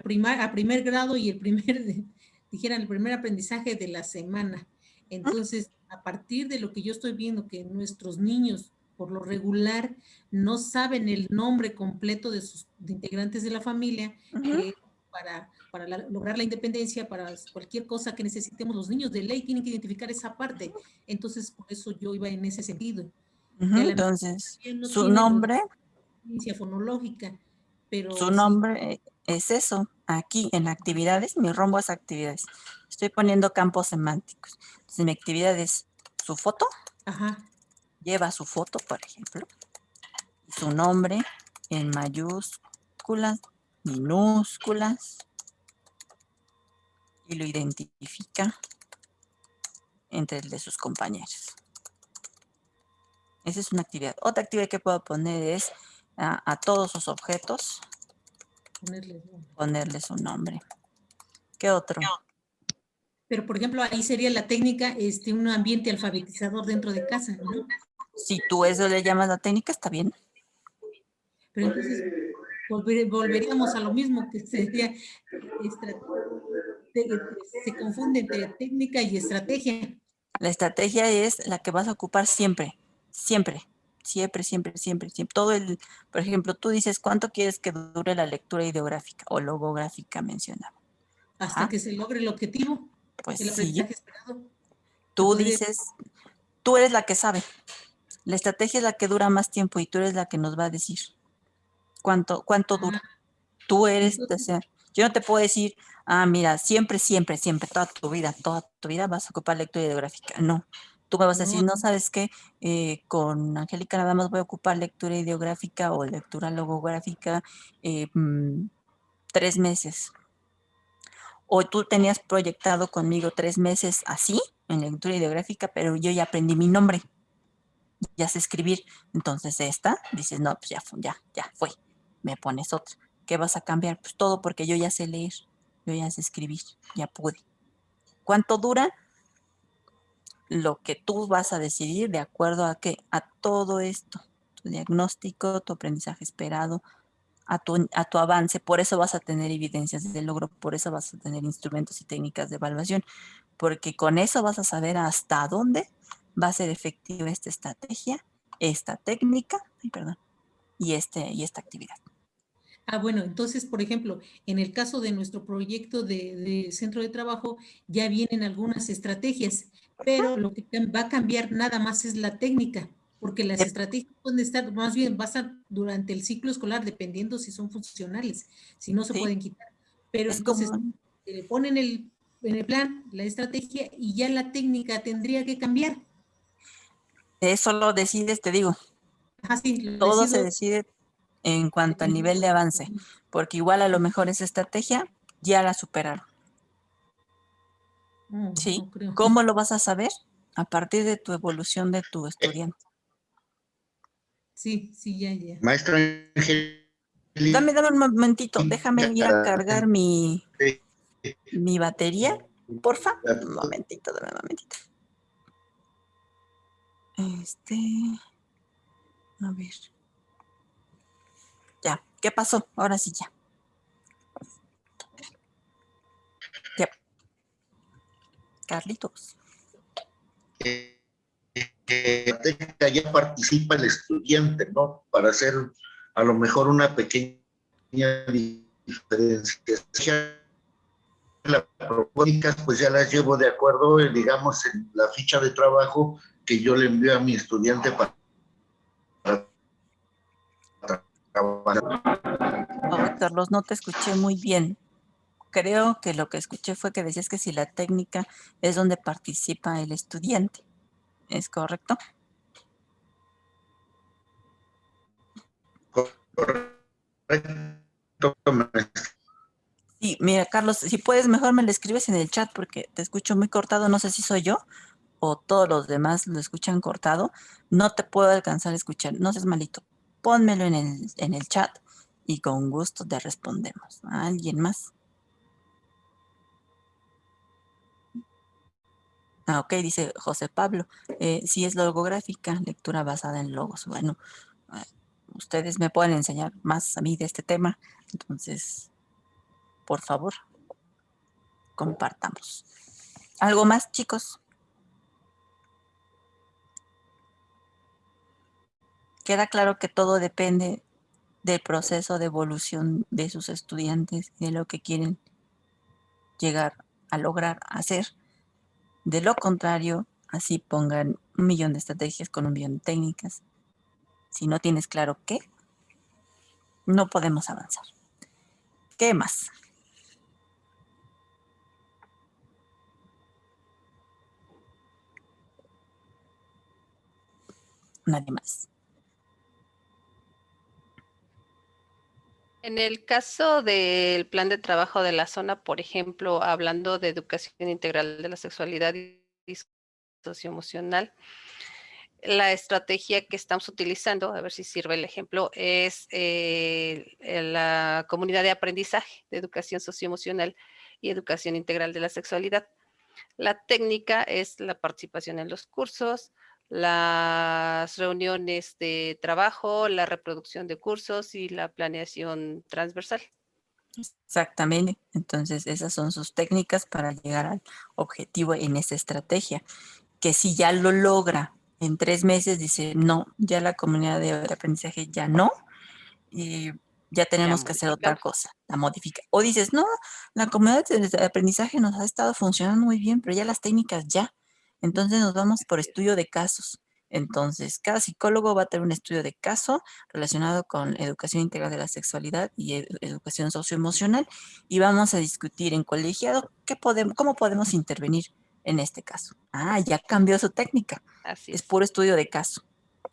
primer grado y el primer aprendizaje de la semana. Entonces, a partir de lo que yo estoy viendo, que nuestros niños, por lo regular, no saben el nombre completo de sus integrantes de la familia, que para lograr la independencia, para cualquier cosa que necesitemos, los niños de ley tienen que identificar esa parte. Entonces, por eso yo iba en ese sentido. Entonces, no su nombre, fonológica, pero su nombre es eso. Aquí en actividades, mi rombo es actividades. Estoy poniendo campos semánticos. Entonces, mi actividad es su foto. Lleva su foto, por ejemplo. Su nombre en mayúsculas, minúsculas. Y lo identifica entre el de sus compañeros. Esa es una actividad. Otra actividad que puedo poner es a todos sus objetos ponerle su nombre. ¿Qué otro? Pero, por ejemplo, ahí sería la técnica, un ambiente alfabetizador dentro de casa, ¿no? Si tú eso le llamas la técnica, está bien. Pero entonces volveríamos a lo mismo, que sería, se confunde entre técnica y estrategia. La estrategia es la que vas a ocupar siempre, siempre. Siempre. Todo por ejemplo, tú dices, ¿cuánto quieres que dure la lectura ideográfica o logográfica mencionada? Hasta que se logre el objetivo. Pues el aprendizaje esperado. Tú dices, tú eres la que sabe. La estrategia es la que dura más tiempo y tú eres la que nos va a decir cuánto dura. Tú eres, o sea, yo no te puedo decir, mira, siempre, toda tu vida vas a ocupar lectura ideográfica. No. Tú me vas a decir, no, ¿sabes qué? Con Angélica nada más voy a ocupar lectura ideográfica o lectura logográfica 3 meses. O tú tenías proyectado conmigo 3 meses así, en lectura ideográfica, pero yo ya aprendí mi nombre. Ya sé escribir. Entonces dices, no, pues ya fue. Me pones otra. ¿Qué vas a cambiar? Pues todo, porque yo ya sé leer, yo ya sé escribir, ya pude. ¿Cuánto dura? Lo que tú vas a decidir de acuerdo a qué, a todo esto, tu diagnóstico, tu aprendizaje esperado, a tu avance. Por eso vas a tener evidencias de logro, por eso vas a tener instrumentos y técnicas de evaluación, porque con eso vas a saber hasta dónde va a ser efectiva esta estrategia, esta técnica, y esta actividad. Bueno, entonces, por ejemplo, en el caso de nuestro proyecto de centro de trabajo, ya vienen algunas estrategias, pero lo que va a cambiar nada más es la técnica, porque las estrategias pueden estar, más bien, pasan durante el ciclo escolar, dependiendo si son funcionales, si no se pueden quitar. Pero entonces, le ponen en el plan la estrategia y ya la técnica tendría que cambiar. Eso lo decides, te digo. Todo se decide en cuanto al nivel de avance, porque igual a lo mejor esa estrategia ya la superaron. ¿Sí? No creo. ¿Cómo lo vas a saber? A partir de tu evolución de tu estudiante. Sí, ya. Maestra Angélica. Dame un momentito, déjame ir a cargar mi batería. Porfa, dame un momentito. A ver. Ya, ¿qué pasó? Ahora sí ya. Carlitos. Ya participa el estudiante, ¿no? Para hacer a lo mejor una pequeña diferenciación. Las propuestas pues ya las llevo de acuerdo, digamos, en la ficha de trabajo que yo le envío a mi estudiante para trabajar. Carlos, no te escuché muy bien. Creo que lo que escuché fue que decías que si la técnica es donde participa el estudiante. ¿Es correcto? Sí, mira, Carlos, si puedes, mejor me lo escribes en el chat porque te escucho muy cortado. No sé si soy yo o todos los demás lo escuchan cortado. No te puedo alcanzar a escuchar. No seas malito. Pónmelo en el chat y con gusto te respondemos. ¿Alguien más? Ok, dice José Pablo. Sí es logográfica, lectura basada en logos. Bueno, ustedes me pueden enseñar más a mí de este tema. Entonces, por favor, compartamos. ¿Algo más, chicos? Queda claro que todo depende del proceso de evolución de sus estudiantes, de lo que quieren llegar a lograr hacer. De lo contrario, así pongan 1.000.000 de estrategias con 1.000.000 de técnicas. Si no tienes claro qué, no podemos avanzar. ¿Qué más? Nadie más. En el caso del plan de trabajo de la zona, por ejemplo, hablando de educación integral de la sexualidad y socioemocional, la estrategia que estamos utilizando, a ver si sirve el ejemplo, es la comunidad de aprendizaje de educación socioemocional y educación integral de la sexualidad. La técnica es la participación en los cursos, las reuniones de trabajo, la reproducción de cursos y la planeación transversal. Exactamente. Entonces, esas son sus técnicas para llegar al objetivo en esa estrategia. Que si ya lo logra en 3 meses, dice, no, ya la comunidad de aprendizaje ya no, y ya tenemos que hacer otra cosa, la modifica. O dices, no, la comunidad de aprendizaje nos ha estado funcionando muy bien, pero ya las técnicas ya. Entonces nos vamos por estudio de casos. Entonces, cada psicólogo va a tener un estudio de caso relacionado con educación integral de la sexualidad y educación socioemocional, y vamos a discutir en colegiado cómo podemos intervenir en este caso. Ah, ya cambió su técnica. Así es puro estudio de caso.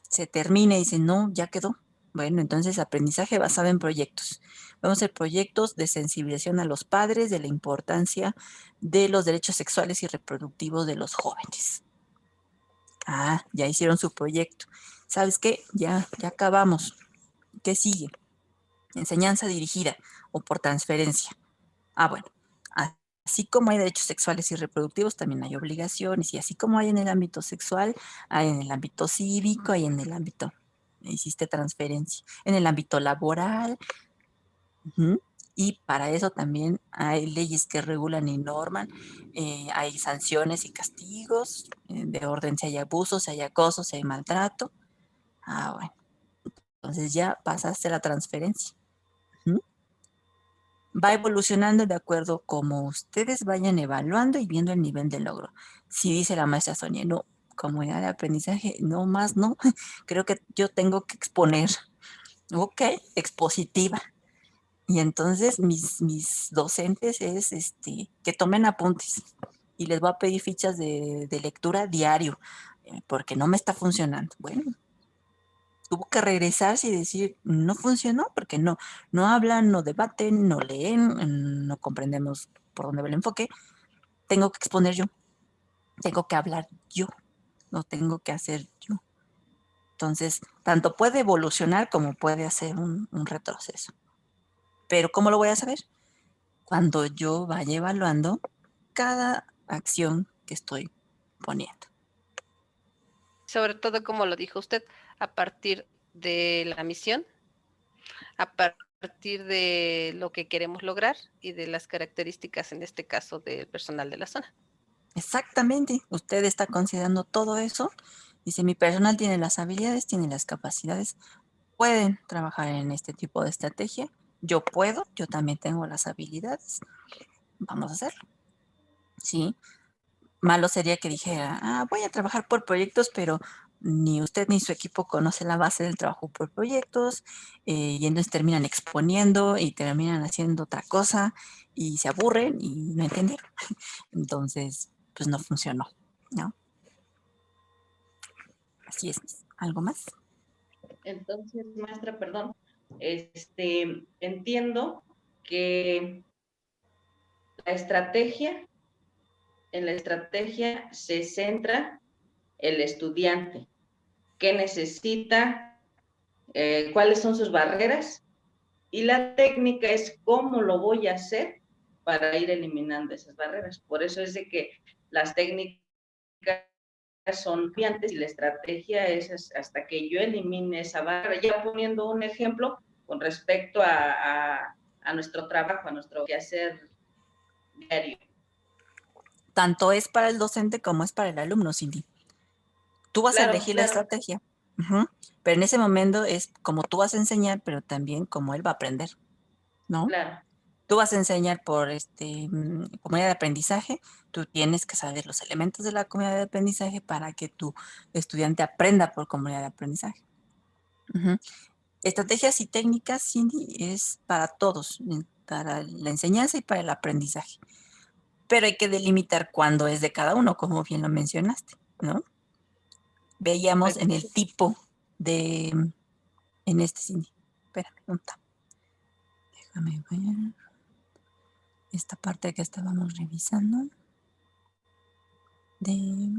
Se termina y dice, no, ya quedó. Bueno, entonces aprendizaje basado en proyectos. Vamos a hacer proyectos de sensibilización a los padres de la importancia de los derechos sexuales y reproductivos de los jóvenes. Ah, ya hicieron su proyecto. ¿Sabes qué? Ya acabamos. ¿Qué sigue? Enseñanza dirigida o por transferencia. Ah, bueno. Así como hay derechos sexuales y reproductivos, también hay obligaciones. Y así como hay en el ámbito sexual, hay en el ámbito cívico, hay en el ámbito, hiciste transferencia, en el ámbito laboral. Y para eso también hay leyes que regulan y norman. Hay sanciones y castigos de orden si hay abuso, si hay acoso, si hay maltrato. Ah, bueno. Entonces ya pasaste la transferencia. Va evolucionando de acuerdo como ustedes vayan evaluando y viendo el nivel de logro. Si dice la maestra Sonia, no, comunidad de aprendizaje, no más, no. Creo que yo tengo que exponer. Ok, expositiva. Y entonces mis docentes es que tomen apuntes y les voy a pedir fichas de lectura diario porque no me está funcionando. Bueno, tuvo que regresarse y decir, no funcionó porque no hablan, no debaten, no leen, no comprendemos por dónde va el enfoque. Tengo que exponer yo, tengo que hablar yo, lo tengo que hacer yo. Entonces, tanto puede evolucionar como puede hacer un retroceso. Pero ¿cómo lo voy a saber? Cuando yo vaya evaluando cada acción que estoy poniendo. Sobre todo, como lo dijo usted, a partir de la misión, a partir de lo que queremos lograr y de las características, en este caso, del personal de la zona. Exactamente. Usted está considerando todo eso. Dice, mi personal tiene las habilidades, tiene las capacidades, pueden trabajar en este tipo de estrategia. Yo puedo, yo también tengo las habilidades. Vamos a hacerlo. Sí. Malo sería que dijera, voy a trabajar por proyectos, pero ni usted ni su equipo conoce la base del trabajo por proyectos, y entonces terminan exponiendo y terminan haciendo otra cosa y se aburren y no entendieron. Entonces, pues no funcionó, ¿no? Así es. ¿Algo más? Entonces, maestra, perdón, entiendo que en la estrategia se centra el estudiante, qué necesita, cuáles son sus barreras, y la técnica es cómo lo voy a hacer para ir eliminando esas barreras. Por eso es de que las técnicas son cambiantes y la estrategia es hasta que yo elimine esa barrera. Ya poniendo un ejemplo con respecto a nuestro trabajo, a nuestro quehacer diario. Tanto es para el docente como es para el alumno, Cindy. Tú vas a elegir la estrategia. Pero en ese momento es como tú vas a enseñar, pero también como él va a aprender, ¿no? Claro. Tú vas a enseñar por comunidad de aprendizaje, tú tienes que saber los elementos de la comunidad de aprendizaje para que tu estudiante aprenda por comunidad de aprendizaje. Estrategias y técnicas, Cindy, es para todos, para la enseñanza y para el aprendizaje. Pero hay que delimitar cuándo es de cada uno, como bien lo mencionaste, ¿no? Veíamos en el tipo de, en este Cindy. Espérame, déjame ver. Esta parte que estábamos revisando de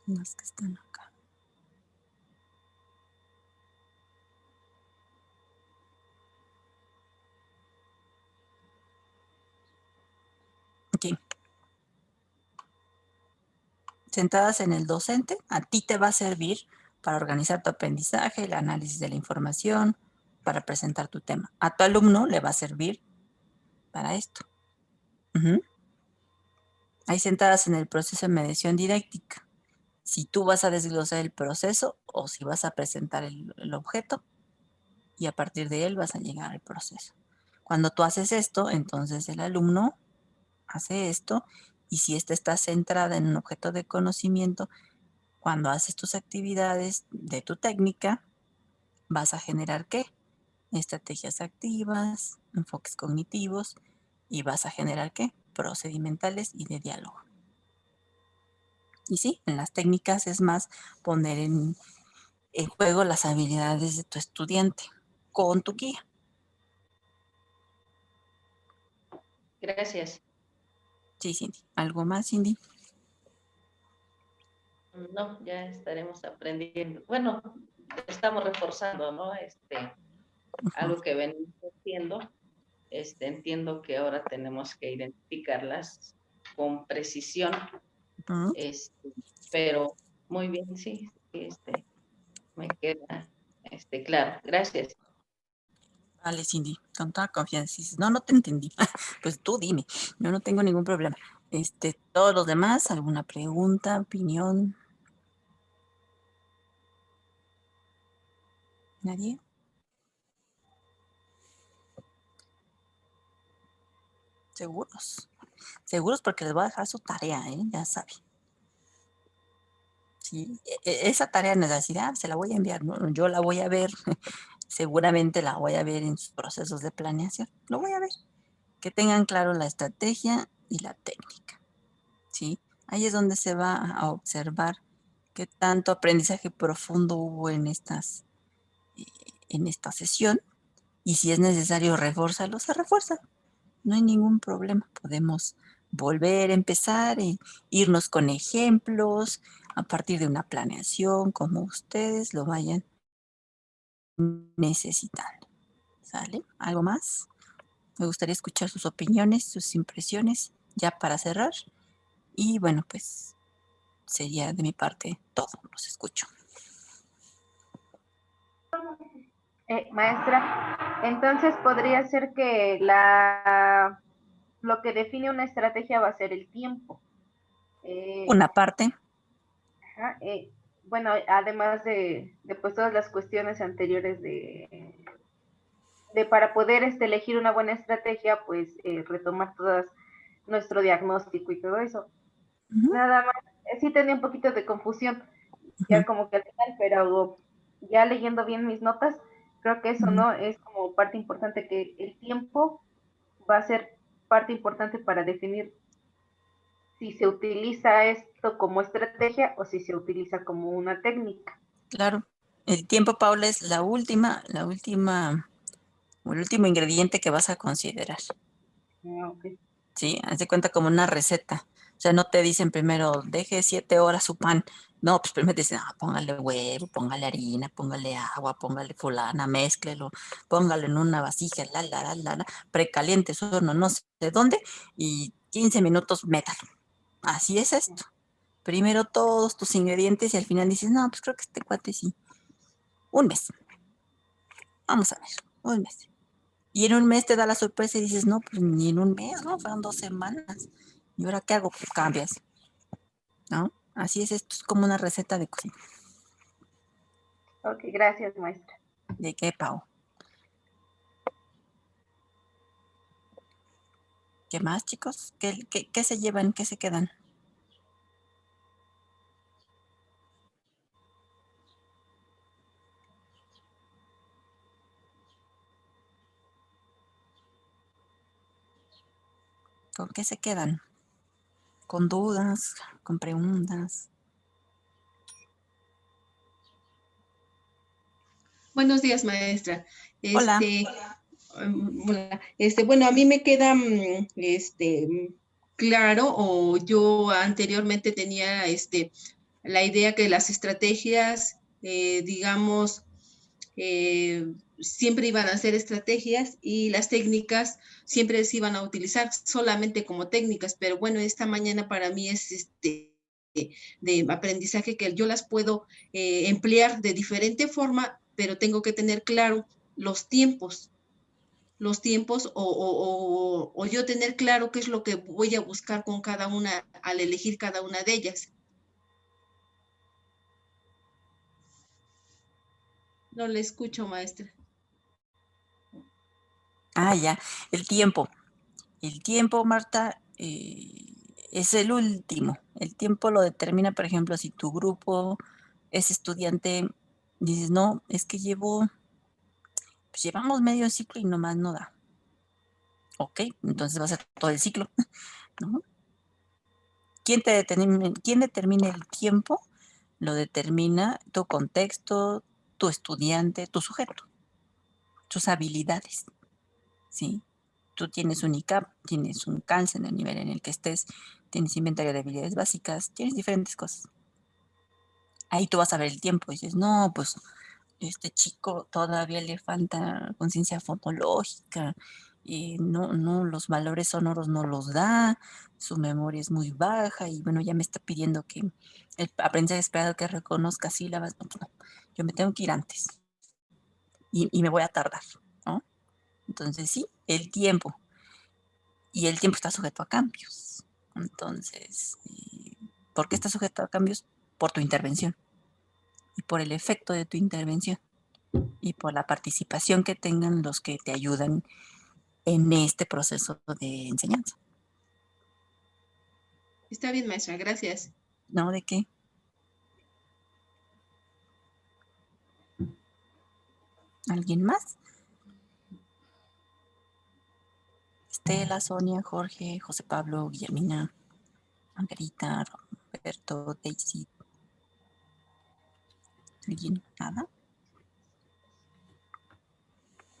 las que están acá. Ok. Centradas en el docente, a ti te va a servir para organizar tu aprendizaje, el análisis de la información, para presentar tu tema. A tu alumno le va a servir para esto. Hay centradas en el proceso de mediación didáctica. Si tú vas a desglosar el proceso o si vas a presentar el objeto y a partir de él vas a llegar al proceso. Cuando tú haces esto, entonces el alumno hace esto y si esta está centrada en un objeto de conocimiento, cuando haces tus actividades de tu técnica, vas a generar ¿qué? Estrategias activas, enfoques cognitivos y vas a generar ¿qué? Procedimentales y de diálogo. Y sí, en las técnicas es más poner en juego las habilidades de tu estudiante con tu guía. Gracias. Sí, Cindy. ¿Algo más, Cindy? No, ya estaremos aprendiendo. Bueno, estamos reforzando, ¿no? Algo que venimos haciendo. Entiendo que ahora tenemos que identificarlas con precisión. Pero muy bien, sí, me queda claro. Gracias. Vale, Cindy, con toda confianza. Si dices, no te entendí. Pues tú dime, yo no tengo ningún problema. Todos los demás, ¿alguna pregunta, opinión? ¿Nadie? Seguros. Seguros porque les voy a dejar su tarea, ya saben. Sí, esa tarea de necesidad se la voy a enviar, ¿no? Yo la voy a ver. Seguramente la voy a ver en sus procesos de planeación. Lo voy a ver. Que tengan claro la estrategia y la técnica. ¿Sí? Ahí es donde se va a observar qué tanto aprendizaje profundo hubo en esta sesión. Y si es necesario reforzarlo, se refuerza. No hay ningún problema. Podemos volver a empezar e irnos con ejemplos a partir de una planeación, como ustedes lo vayan necesitando. ¿Sale? ¿Algo más? Me gustaría escuchar sus opiniones, sus impresiones, ya para cerrar. Y bueno, pues sería de mi parte todo. Los escucho. Maestra, entonces podría ser que lo que define una estrategia va a ser el tiempo. Una parte. Bueno, además de pues todas las cuestiones anteriores de para poder elegir una buena estrategia, pues retomar todo nuestro diagnóstico y todo eso. Nada más, sí tenía un poquito de confusión, ya como que al final, pero ya leyendo bien mis notas, creo que eso no es como parte importante, que el tiempo va a ser parte importante para definir si se utiliza esto como estrategia o si se utiliza como una técnica. Claro. El tiempo, Paula, es el último ingrediente que vas a considerar. Okay. Sí, haz de cuenta como una receta. O sea, no te dicen primero, deje 7 horas su pan. No, pues primero te dicen, póngale huevo, póngale harina, póngale agua, póngale fulana, mézclelo, póngale en una vasija, precaliente su horno, no sé de dónde, y 15 minutos métalo. Así es esto. Primero todos tus ingredientes y al final dices, no, pues creo que este cuate sí. Un mes. Vamos a ver, un mes. Y en un mes te da la sorpresa y dices, no, pues ni en un mes, ¿no? Fueron 2 semanas. ¿Y ahora qué hago? Pues cambias. ¿no? Así es, esto es como una receta de cocina. Ok, gracias, maestra. ¿De qué, Pau? ¿Qué más, chicos? ¿Qué se llevan? ¿Qué se quedan? ¿Con qué se quedan? ¿Con dudas? ¿Con preguntas? Buenos días, maestra. Hola. Bueno, a mí me queda claro, o yo anteriormente tenía la idea que las estrategias, digamos, siempre iban a ser estrategias y las técnicas siempre se iban a utilizar solamente como técnicas, pero bueno, esta mañana para mí es de aprendizaje que yo las puedo emplear de diferente forma, pero tengo que tener claro los tiempos o yo tener claro qué es lo que voy a buscar con cada una al elegir cada una de ellas. No le escucho, maestra. Ah, ya, el tiempo. El tiempo, Marta, es el último. El tiempo lo determina, por ejemplo, si tu grupo es estudiante, dices, no, es que pues llevamos medio ciclo y nomás no da. Ok, entonces va a ser todo el ciclo, ¿no? ¿Quién determina el tiempo? Lo determina tu contexto, tu estudiante, tu sujeto, tus habilidades, ¿sí? Tú tienes un ICAP, tienes un CALS en el nivel en el que estés, tienes inventario de habilidades básicas, tienes diferentes cosas. Ahí tú vas a ver el tiempo y dices, no, pues este chico todavía le falta conciencia fonológica, y no, los valores sonoros no los da, su memoria es muy baja y bueno, ya me está pidiendo que el aprendizaje esperado que reconozca sílabas, no, pues no, yo me tengo que ir antes y me voy a tardar, ¿no? Entonces sí, el tiempo. Y el tiempo está sujeto a cambios. Entonces, ¿por qué está sujeto a cambios? Por tu intervención y por el efecto de tu intervención y por la participación que tengan los que te ayudan en este proceso de enseñanza. Está bien, maestra, gracias. ¿No? ¿De qué? ¿Alguien más? Estela, Sonia, Jorge, José Pablo, Guillermina, Margarita, Roberto, Daisy. ¿Alguien? ¿Nada?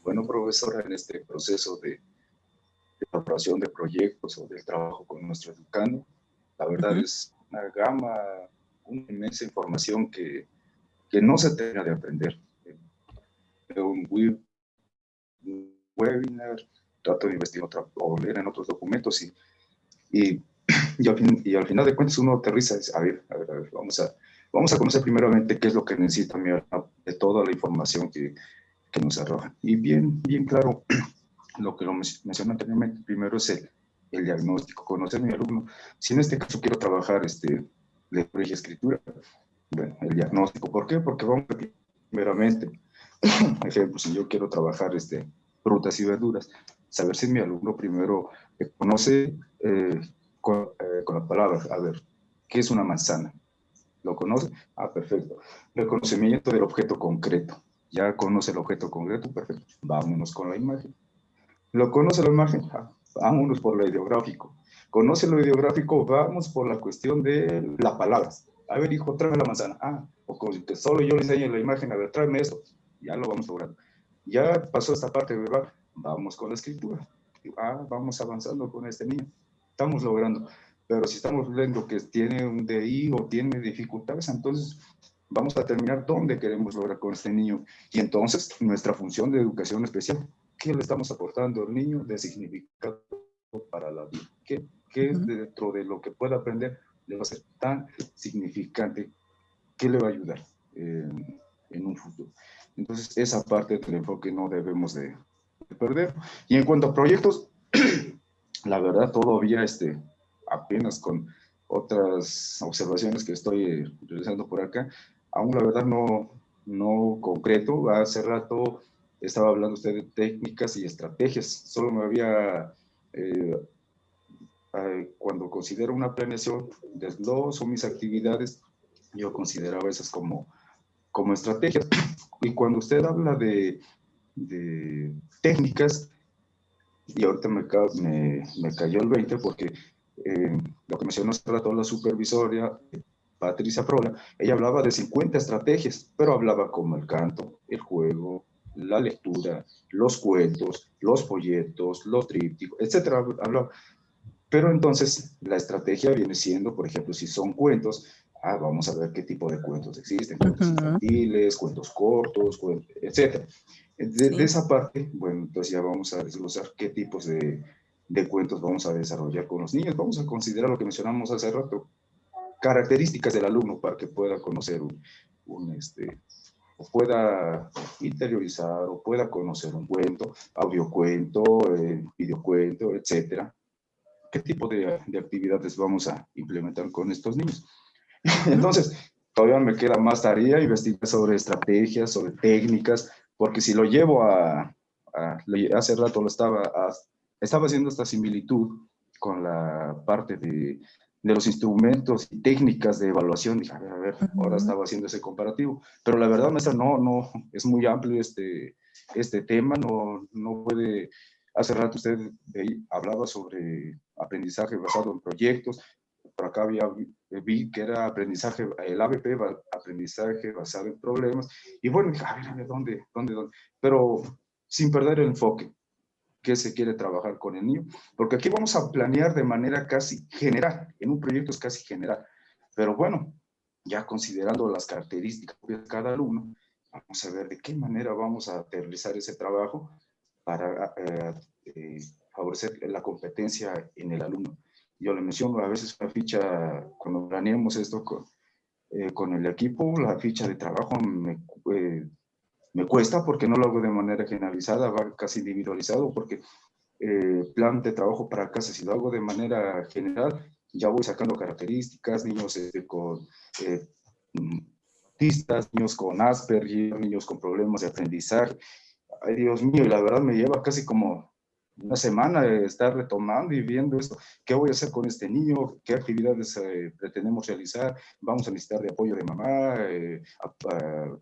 Bueno, profesora, en este proceso de elaboración de proyectos o del trabajo con nuestro educando, la verdad es una gama, una inmensa información que no se termina de aprender. Un webinar, trato de investigar o leer en otros documentos y al final de cuentas uno aterriza y dice, a ver, vamos a conocer primeramente qué es lo que necesita de toda la información que nos arroja. Y bien claro, lo que lo mencioné anteriormente, primero es el diagnóstico, conocer a mi alumno. Si en este caso quiero trabajar lectura y escritura, bueno, el diagnóstico, ¿por qué? Porque vamos a primeramente, ejemplo, si yo quiero trabajar frutas y verduras, saber si mi alumno primero conoce con las palabras, a ver, ¿qué es una manzana? ¿Lo conoce? Ah, perfecto. El conocimiento del objeto concreto. Ya conoce el objeto concreto, perfecto. Vámonos con la imagen. ¿Lo conoce la imagen? Ah, vámonos por lo ideográfico. ¿Conoce lo ideográfico? Vamos por la cuestión de las palabras. A ver, hijo, tráeme la manzana. Ah, o con que solo yo le enseño la imagen, a ver, tráeme esto. Ya lo vamos logrando. Ya pasó esta parte, ¿verdad? Vamos con la escritura. Ah, vamos avanzando con este niño. Estamos logrando. Pero si estamos viendo que tiene un DI o tiene dificultades, entonces vamos a terminar dónde queremos lograr con este niño. Y entonces nuestra función de educación especial, ¿qué le estamos aportando al niño de significado para la vida? ¿Qué dentro de lo que pueda aprender le va a ser tan significante? ¿Qué le va a ayudar en un futuro? Entonces esa parte del enfoque no debemos de perder. Y en cuanto a proyectos, la verdad todavía apenas con otras observaciones que estoy realizando por acá. Aún la verdad no concreto. Hace rato estaba hablando usted de técnicas y estrategias. Solo me había, cuando considero una planeación, desgloso mis actividades, yo consideraba esas como estrategias. Y cuando usted habla de técnicas, y ahorita me cayó el 20 porque lo que mencionó hace rato la supervisora, Patricia Frola, ella hablaba de 50 estrategias, pero hablaba como el canto, el juego, la lectura, los cuentos, los folletos, los trípticos, etcétera. Hablaba. Pero entonces la estrategia viene siendo, por ejemplo, si son cuentos, vamos a ver qué tipo de cuentos existen, cuentos infantiles, cuentos cortos, etcétera. De esa parte, bueno, entonces ya vamos a desglosar qué tipos de cuentos vamos a desarrollar con los niños. Vamos a considerar lo que mencionamos hace rato, características del alumno para que pueda conocer o pueda interiorizar o pueda conocer un cuento, audiocuento, videocuento, etcétera. ¿Qué tipo de actividades vamos a implementar con estos niños? Entonces, todavía me queda más tarea, investigar sobre estrategias, sobre técnicas, porque si lo llevo hace rato estaba haciendo esta similitud con la parte de los instrumentos y técnicas de evaluación. Dije, a ver, ahora estaba haciendo ese comparativo. Pero la verdad, maestra, no, es muy amplio este tema, no puede... Hace rato usted hablaba sobre aprendizaje basado en proyectos. Por acá vi que era aprendizaje, el ABP, aprendizaje basado en problemas. Y bueno, dije, a ver, ¿dónde? Pero sin perder el enfoque, qué se quiere trabajar con el niño. Porque aquí vamos a planear de manera casi general. En un proyecto es casi general. Pero bueno, ya considerando las características de cada alumno, vamos a ver de qué manera vamos a aterrizar ese trabajo para favorecer la competencia en el alumno. Yo le menciono a veces una ficha, cuando planeamos esto con el equipo, la ficha de trabajo me cuesta porque no lo hago de manera generalizada, va casi individualizado, porque plan de trabajo para casa, si lo hago de manera general, ya voy sacando características, niños con autistas, niños con Asperger, niños con problemas de aprendizaje. Ay, Dios mío, y la verdad me lleva casi como una semana de estar retomando y viendo esto. ¿Qué voy a hacer con este niño? ¿Qué actividades pretendemos realizar? ¿Vamos a necesitar de apoyo de mamá,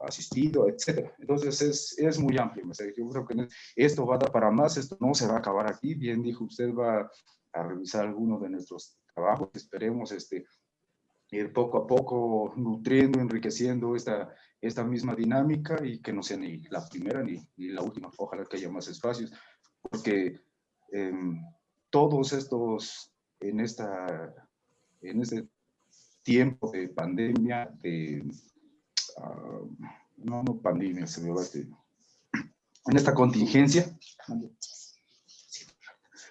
asistido, etcétera? Entonces es muy amplio. Yo creo que esto va a dar para más, esto no se va a acabar aquí. Bien dijo usted, va a revisar algunos de nuestros trabajos. Esperemos ir poco a poco nutriendo, enriqueciendo esta misma dinámica y que no sea ni la primera ni la última. Ojalá que haya más espacios, porque todos estos, en este tiempo de pandemia, no pandemia, se me va en esta contingencia,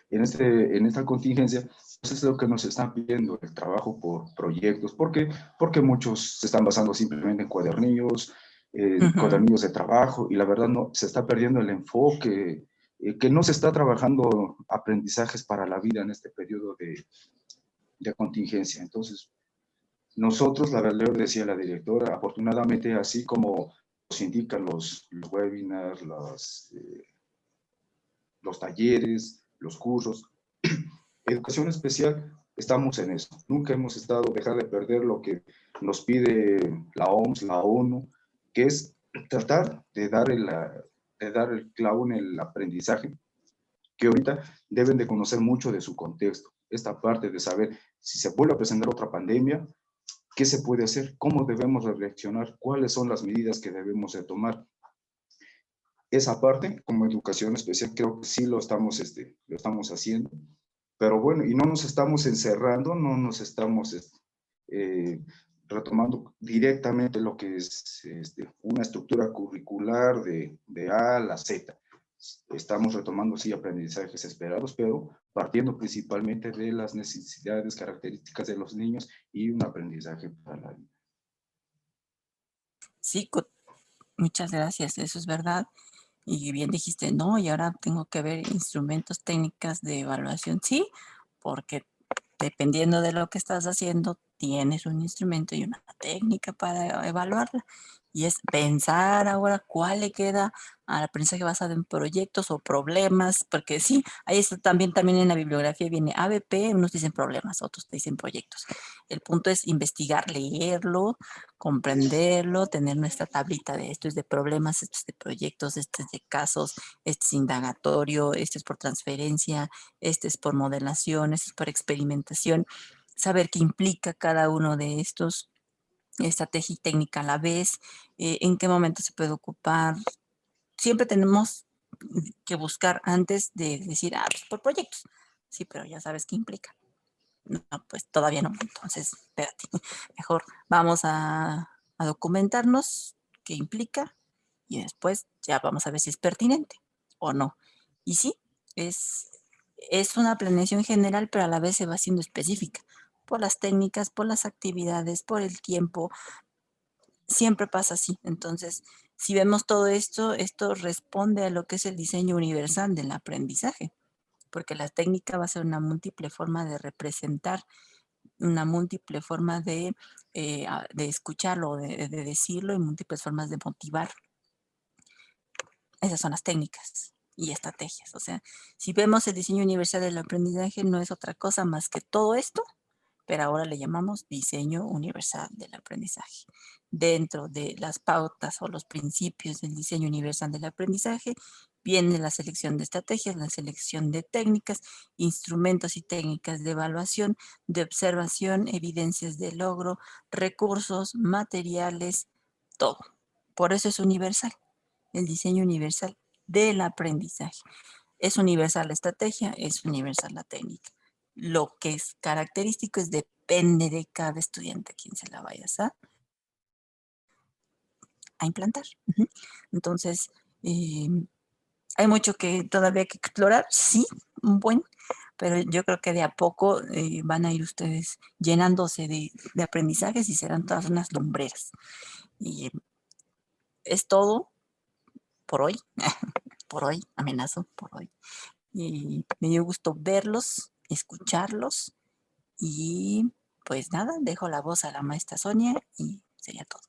en esta contingencia, pues es lo que nos están pidiendo, el trabajo por proyectos. ¿Por qué? Porque muchos se están basando simplemente en cuadernillos, cuadernillos de trabajo, y la verdad se está perdiendo el enfoque, que no se está trabajando aprendizajes para la vida en este periodo de contingencia. Entonces, nosotros, la verdad, decía la directora, afortunadamente, así como nos indican los webinars, los talleres, los cursos, educación especial, estamos en eso. Nunca hemos dejar de perder lo que nos pide la OMS, la ONU, que es tratar de dar el clavo en el aprendizaje, que ahorita deben de conocer mucho de su contexto. Esta parte de saber si se vuelve a presentar otra pandemia, qué se puede hacer, cómo debemos de reaccionar, cuáles son las medidas que debemos de tomar. Esa parte, como educación especial, creo que sí lo estamos haciendo. Pero bueno, y no nos estamos encerrando, no nos estamos retomando directamente lo que es una estructura curricular de A a la Z. Estamos retomando, sí, aprendizajes esperados, pero partiendo principalmente de las necesidades, características de los niños y un aprendizaje para la vida. Sí, muchas gracias, eso es verdad. Y bien dijiste, no, y ahora tengo que ver instrumentos, técnicas de evaluación. Sí, porque dependiendo de lo que estás haciendo, tienes un instrumento y una técnica para evaluarla. Y es pensar ahora cuál le queda al aprendizaje basado en proyectos o problemas, porque sí, ahí está también en la bibliografía viene ABP, unos dicen problemas, otros dicen proyectos. El punto es investigar, leerlo, comprenderlo, tener nuestra tablita de esto es de problemas, esto es de proyectos, este es de casos, este es indagatorio, este es por transferencia, este es por modelación, este es por experimentación, saber qué implica cada uno de estos, estrategia y técnica a la vez, en qué momento se puede ocupar. Siempre tenemos que buscar antes de decir, pues por proyectos. Sí, pero ya sabes qué implica. No, pues todavía no. Entonces, espérate. Mejor vamos a documentarnos qué implica y después ya vamos a ver si es pertinente o no. Y sí, es una planeación general, pero a la vez se va haciendo específica por las técnicas, por las actividades, por el tiempo. Siempre pasa así. Entonces, si vemos todo esto, esto responde a lo que es el diseño universal del aprendizaje, porque la técnica va a ser una múltiple forma de representar, una múltiple forma de escucharlo, de decirlo y múltiples formas de motivar. Esas son las técnicas y estrategias. O sea, si vemos el diseño universal del aprendizaje, no es otra cosa más que todo esto, pero ahora le llamamos diseño universal del aprendizaje. Dentro de las pautas o los principios del diseño universal del aprendizaje, viene la selección de estrategias, la selección de técnicas, instrumentos y técnicas de evaluación, de observación, evidencias de logro, recursos, materiales, todo. Por eso es universal, el diseño universal del aprendizaje. Es universal la estrategia, es universal la técnica. Lo que es característico es depende de cada estudiante a quien se la vayas a implantar. Entonces, hay mucho que todavía que explorar, sí, pero yo creo que de a poco van a ir ustedes llenándose de aprendizajes y serán todas unas lumbreras. Y es todo por hoy, amenazo por hoy. Y me dio gusto verlos, escucharlos. Y pues nada, dejo la voz a la maestra Sonia y sería todo.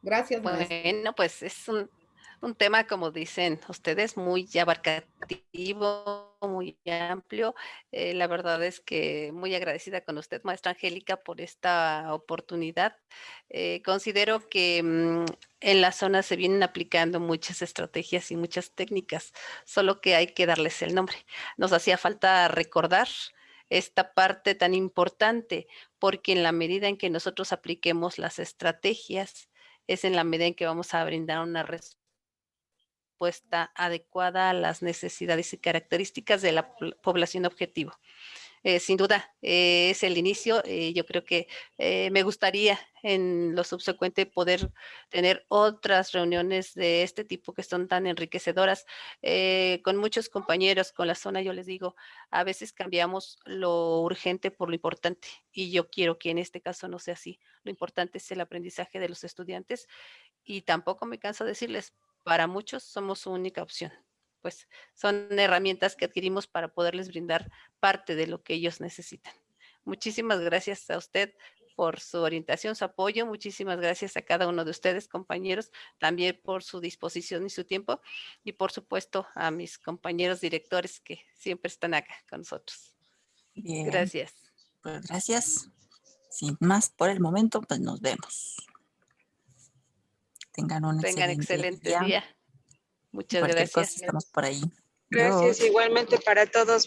Gracias, maestra. Bueno, pues es un tema, como dicen ustedes, muy abarcativo, muy amplio. La verdad es que muy agradecida con usted, maestra Angélica, por esta oportunidad. Considero que en la zona se vienen aplicando muchas estrategias y muchas técnicas, solo que hay que darles el nombre. Nos hacía falta recordar esta parte tan importante, porque en la medida en que nosotros apliquemos las estrategias, es en la medida en que vamos a brindar una respuesta adecuada a las necesidades y características de la población objetivo. Sin duda, es el inicio. Yo creo que me gustaría en lo subsecuente poder tener otras reuniones de este tipo que son tan enriquecedoras. Con muchos compañeros, con la zona, yo les digo, a veces cambiamos lo urgente por lo importante y yo quiero que en este caso no sea así. Lo importante es el aprendizaje de los estudiantes y tampoco me canso de decirles, para muchos somos su única opción. Pues son herramientas que adquirimos para poderles brindar parte de lo que ellos necesitan. Muchísimas gracias a usted por su orientación, su apoyo. Muchísimas gracias a cada uno de ustedes, compañeros, también por su disposición y su tiempo. Y por supuesto a mis compañeros directores que siempre están acá con nosotros. Bien. Gracias. Pues gracias. Sin más por el momento, pues nos vemos. Tengan un excelente día. Muchas Cualquier gracias. cosa estamos por ahí. Gracias, Adiós. igualmente para todos.